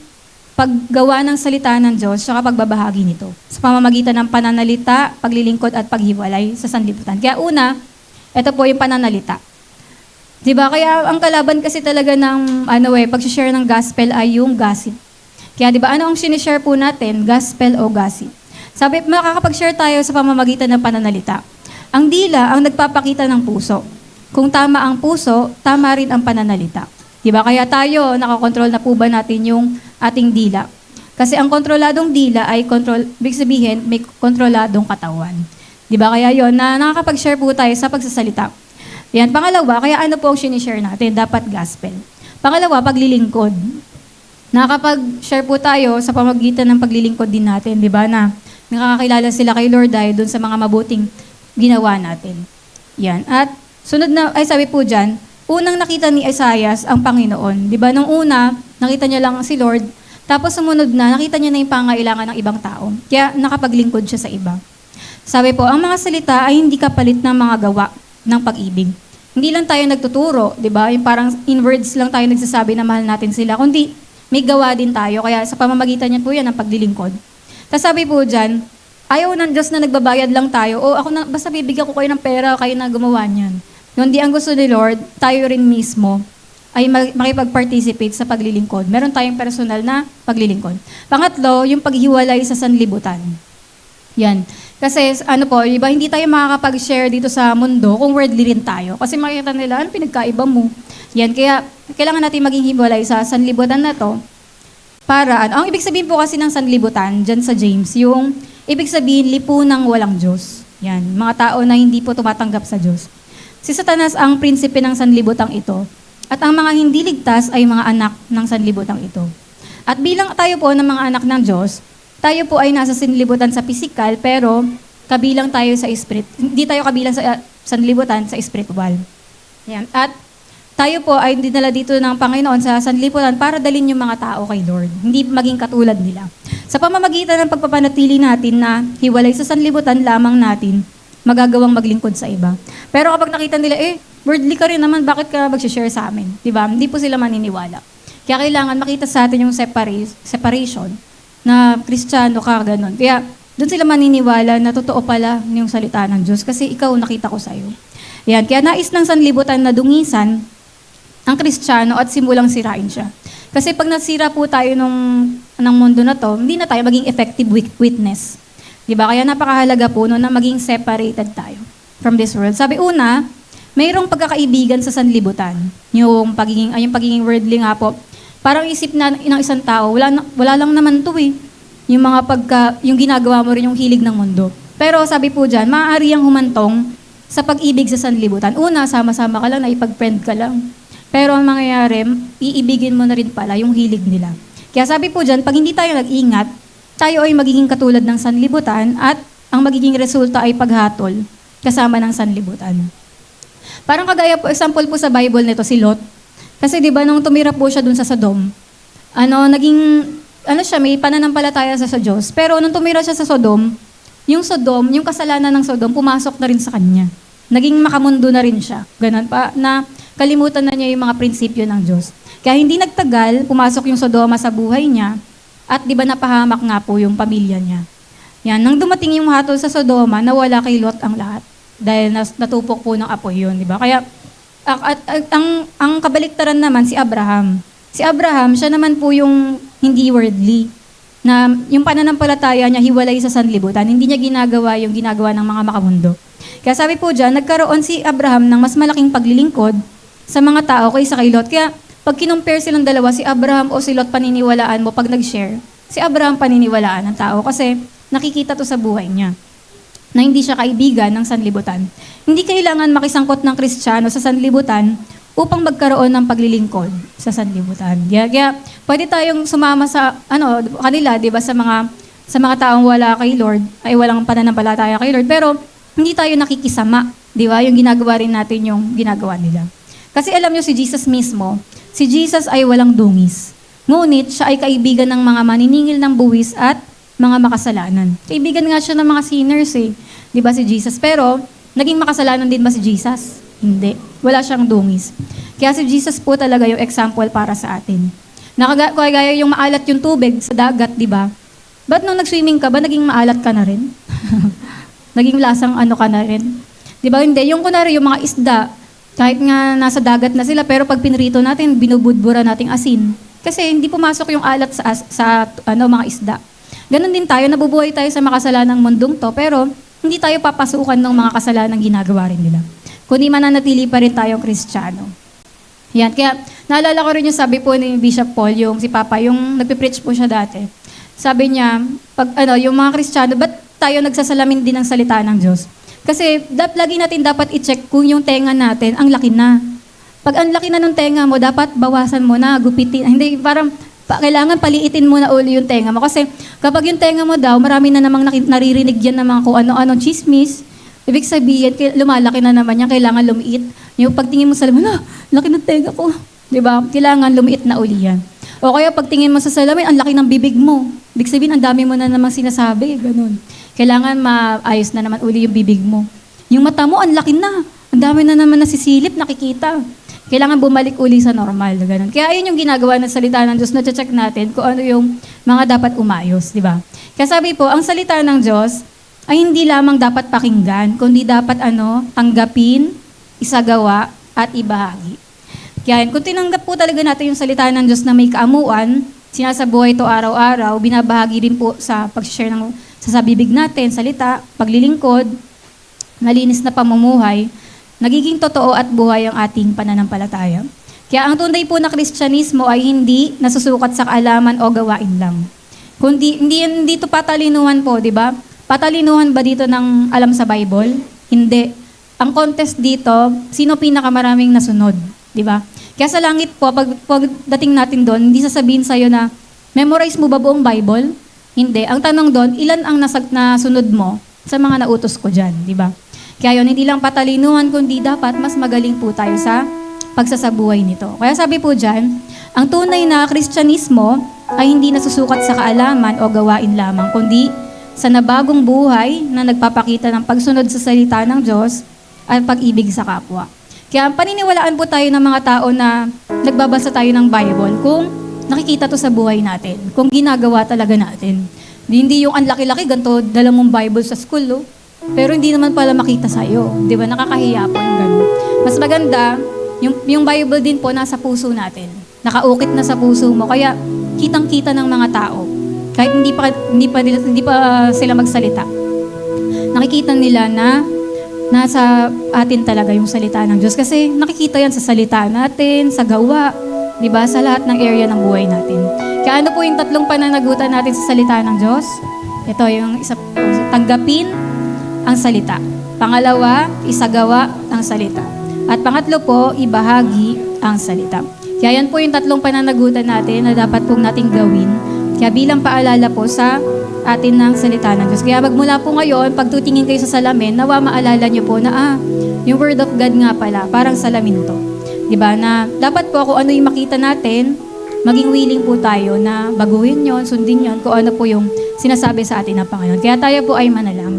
paggawa ng salita ng Diyos at pagbabahagi nito sa pamamagitan ng pananalita, paglilingkod at paghiwalay sa sanlibutan. Kaya una, ito po yung pananalita. Diba? Kaya ang kalaban kasi talaga ng pag-share ng gospel ay yung gossip. Kaya diba, ano ang sinishare po natin? Gospel o gossip? Sabi, makakapag-share tayo sa pamamagitan ng pananalita. Ang dila ang nagpapakita ng puso. Kung tama ang puso, tama rin ang pananalita. Diba? Kaya tayo, nakakontrol na po ba natin yung ating dila? Kasi ang kontroladong dila ay ibig sabihin, may kontroladong katawan. Diba? Kaya yon na nakakapag-share po tayo sa pagsasalita. Yan. Pangalawa, kaya ano po ang sinishare natin? Dapat gospel. Pangalawa, paglilingkod. Nakakapag-share po tayo sa pamamagitan ng paglilingkod din natin. Diba? Na nakakakilala sila kay Lord dahil dun sa mga mabuting ginawa natin. Yan. At sunod na, sabi po dyan, unang nakita ni Isaias ang Panginoon. Di ba? Nung una, nakita niya lang si Lord. Tapos sumunod na, nakita niya na yung pangailangan ng ibang tao. Kaya nakapaglingkod siya sa iba. Sabi po, ang mga salita ay hindi kapalit ng mga gawa ng pag-ibig. Hindi lang tayo nagtuturo, di ba? Yung parang in words lang tayo nagsasabi na mahal natin sila. Kundi may gawa din tayo. Kaya sa pamamagitan niya po yan ang paglilingkod. Tapos sabi po dyan, ayaw ng Diyos na nagbabayad lang tayo. O ako na, basta bibigyan ko kayo ng pera, kayo na gumawa niyan. Kundi ang gusto ni Lord, tayo rin mismo ay makipag-participate sa paglilingkod. Meron tayong personal na paglilingkod. Pangatlo, yung paghiwalay sa sanlibutan. Yan. Kasi iba, hindi tayo makakapag-share dito sa mundo kung worldly rin tayo. Kasi makikita nila, ano pinagkaiba mo? Yan. Kaya kailangan natin maging hiwalay sa sanlibutan na to. Para, ang ibig sabihin po kasi ng sanlibutan, dyan sa James, yung ibig sabihin, lipunang walang Diyos. Yan. Mga tao na hindi po tumatanggap sa Diyos. Si Satanas ang prinsipe ng sanlibutang ito. At ang mga hindi ligtas ay mga anak ng sanlibutang ito. At bilang tayo po ng mga anak ng Diyos, tayo po ay nasa sanlibutan sa pisikal, pero kabilang tayo sa hindi tayo kabilang sa sanlibutan sa spiritual. Yan. At tayo po ay dinala dito ng Panginoon sa sanlibutan para dalhin yung mga tao kay Lord. Hindi maging katulad nila. Sa pamamagitan ng pagpapanatili natin na hiwalay sa sanlibutan lamang natin, magagawang maglingkod sa iba. Pero kapag nakita nila, worldly ka rin naman, bakit ka mag-share sa amin? Diba? Hindi po sila maniniwala. Kaya kailangan makita sa atin yung separation na Kristiyano ka, ganun. Kaya doon sila maniniwala na totoo pala yung salita ng Diyos kasi ikaw nakita ko sa'yo. Yan. Kaya nais ng sanlibutan na dungisan ang Kristiyano at simulang sirain siya. Kasi pag nasira po tayo ng mundo na to, hindi na tayo maging effective witness. Diba? Kaya napakahalaga po na maging separated tayo from this world. Sabi una, mayroong pagkakaibigan sa sanlibutan. Yung pagiging worldly nga po. Parang isip na ng isang tao, wala lang naman to eh. Yung ginagawa mo rin yung hilig ng mundo. Pero sabi po dyan, maaari ang humantong sa pag-ibig sa sanlibutan. Una, sama-sama ka lang, naipag-friend ka lang. Pero ang mangyayari, iibigin mo na rin pala yung hilig nila. Kaya sabi po dyan, pag hindi tayo nag-ingat, tayo ay magiging katulad ng sanlibutan at ang magiging resulta ay paghatol kasama ng sanlibutan. Parang kagaya po, example po sa Bible nito, si Lot. Kasi di ba nung tumira po siya dun sa Sodom, may pananampalataya sa Diyos. Pero nung tumira siya sa Sodom, yung kasalanan ng Sodom, pumasok na rin sa kanya. Naging makamundo na rin siya. Ganun pa, na kalimutan na niya yung mga prinsipyo ng Diyos. Kaya hindi nagtagal, pumasok yung Sodoma sa buhay niya, at di ba napahamak nga po yung pamilya niya. Yan, nang dumating yung hatol sa Sodoma, nawala kay Lot ang lahat. Dahil natupok po ng apoy yun, di ba? Kaya, ang kabaliktaran naman, si Abraham. Si Abraham, siya naman po yung hindi worldly. Na yung pananampalataya niya, hiwalay sa sanlibutan. Hindi niya ginagawa yung ginagawa ng mga makamundo. Kaya sabi po dyan, nagkaroon si Abraham ng mas malaking paglilingkod sa mga tao kaysa kay Lot. Kaya, pag kinumpare silang dalawa, si Abraham o si Lot paniniwalaan mo pag nag-share, si Abraham paniniwalaan ng tao kasi nakikita to sa buhay niya na hindi siya kaibigan ng sanlibutan. Hindi kailangan makisangkot ng Kristiyano sa sanlibutan upang magkaroon ng paglilingkod sa sanlibutan. Kaya pwede tayong sumama sa kanila, 'di ba, sa mga taong wala kay Lord, ay walang pananampalataya kay Lord, pero hindi tayo nakikisama, 'di ba? Yung ginagawa rin natin yung ginagawa nila. Kasi alam niyo si Jesus mismo, si Jesus ay walang dungis. Ngunit siya ay kaibigan ng mga maniningil ng buwis at mga makasalanan. Kaibigan nga siya ng mga sinners eh. Di ba si Jesus? Pero, naging makasalanan din ba si Jesus? Hindi. Wala siyang dungis. Kaya si Jesus po talaga yung example para sa atin. Kagaya yung maalat yung tubig sa dagat, di ba? Ba't nung nag-swimming ka ba, naging maalat ka na rin? Naging lasang ka na rin? Di ba? Hindi. Yung kunwari, yung mga isda, kahit nga nasa dagat na sila, pero pag pinrito natin, binubudbura nating asin. Kasi hindi pumasok yung alat sa mga isda. Ganon din tayo, nabubuhay tayo sa makasalanang mundong to, pero hindi tayo papasukan ng mga kasalanang ginagawa rin nila. Kundi mananatili pa rin tayong Kristiyano. Yan, kaya naalala ko rin yung sabi po ni Bishop Paul, yung si Papa, yung nagpipreach po siya dati. Sabi niya, yung mga Kristiyano, ba't tayo nagsasalamin din ng salita ng Diyos? Kasi lagi natin dapat i-check kung yung tenga natin, ang laki na. Pag ang laki na ng tenga mo, dapat bawasan mo na, gupitin. Hindi, parang kailangan paliitin mo na uli yung tenga mo. Kasi kapag yung tenga mo daw, marami na namang naririnig yan ng mga kung ano-ano chismis, ibig sabihin, lumalaki na naman yan, kailangan lumiit. Yung pagtingin mo sa salamin, laki ng tenga ko. Diba? Kailangan lumiit na uli yan. O kaya pagtingin mo sa salamin, ang laki ng bibig mo. Ibig sabihin, ang dami mo na namang sinasabi. Ganun. Kailangan maayos na naman uli yung bibig mo. Yung mata mo, ang laki na. Ang dami na naman nasisilip, nakikita. Kailangan bumalik uli sa normal. Ganun. Kaya ayun yung ginagawa ng salita ng Diyos, na-check natin kung ano yung mga dapat umayos, di ba? Kaya sabi po, ang salita ng Diyos ay hindi lamang dapat pakinggan, kundi dapat tanggapin, isagawa, at ibahagi. Kaya kung tinanggap po talaga natin yung salita ng Diyos na may kaamuan, sinasabuhay ito araw-araw, binabahagi rin po sa pag-share sa bibig natin, salita, paglilingkod, malinis na pamumuhay, nagiging totoo at buhay ang ating pananampalataya. Kaya ang tunay po na Kristyanismo ay hindi nasusukat sa kaalaman o gawain lang. Kundi hindi ito patalinuhan po, di ba? Patalinuhan ba dito ng alam sa Bible? Hindi. Ang contest dito, sino pinakamaraming nasunod, di ba? Kaya sa langit po, pag dating natin doon, hindi sasabihin sa'yo na, memorize mo ba buong Bible? Hindi. Ang tanong doon, ilan ang nasunod mo sa mga nautos ko dyan, di ba? Kaya yun, hindi lang patalinuhan, kundi dapat mas magaling po tayo sa pagsasabuhay nito. Kaya sabi po dyan, ang tunay na Kristyanismo ay hindi nasusukat sa kaalaman o gawain lamang, kundi sa nabagong buhay na nagpapakita ng pagsunod sa salita ng Diyos at pag-ibig sa kapwa. Kaya paniniwalaan po tayo ng mga tao na nagbabasa tayo ng Bible kung nakikita to sa buhay natin, kung ginagawa talaga natin. Hindi yung ang laki-laki, ganito, dala mong Bible sa school, no? Pero hindi naman pala makita sa'yo. Di ba? Nakakahiya po yung ganun. Mas maganda, yung Bible din po nasa puso natin. Nakaukit na sa puso mo. Kaya kitang-kita ng mga tao. Kahit hindi pa sila magsalita. Nakikita nila na nasa atin talaga yung salita ng Diyos. Kasi nakikita yan sa salita natin, sa gawa, di ba? Sa lahat ng area ng buhay natin. Kaya ano po yung 3 pananagutan natin sa salita ng Diyos? Ito yung isa, tanggapin ang salita. Pangalawa, isagawa ang salita. At pangatlo po, ibahagi ang salita. Kaya yan po yung 3 pananagutan natin na dapat pong nating gawin. Kaya bilang paalala po sa atin ng salita ng Diyos. Kaya magmula po ngayon, pag tutingin kayo sa salamin, nawa maalala nyo po na, yung Word of God nga pala, parang salamin to. Diba? Na dapat po kung ano yung makita natin, maging willing po tayo na baguhin yon, sundin yon, kung ano po yung sinasabi sa atin ng Panginoon. Kaya tayo po ay manalangin.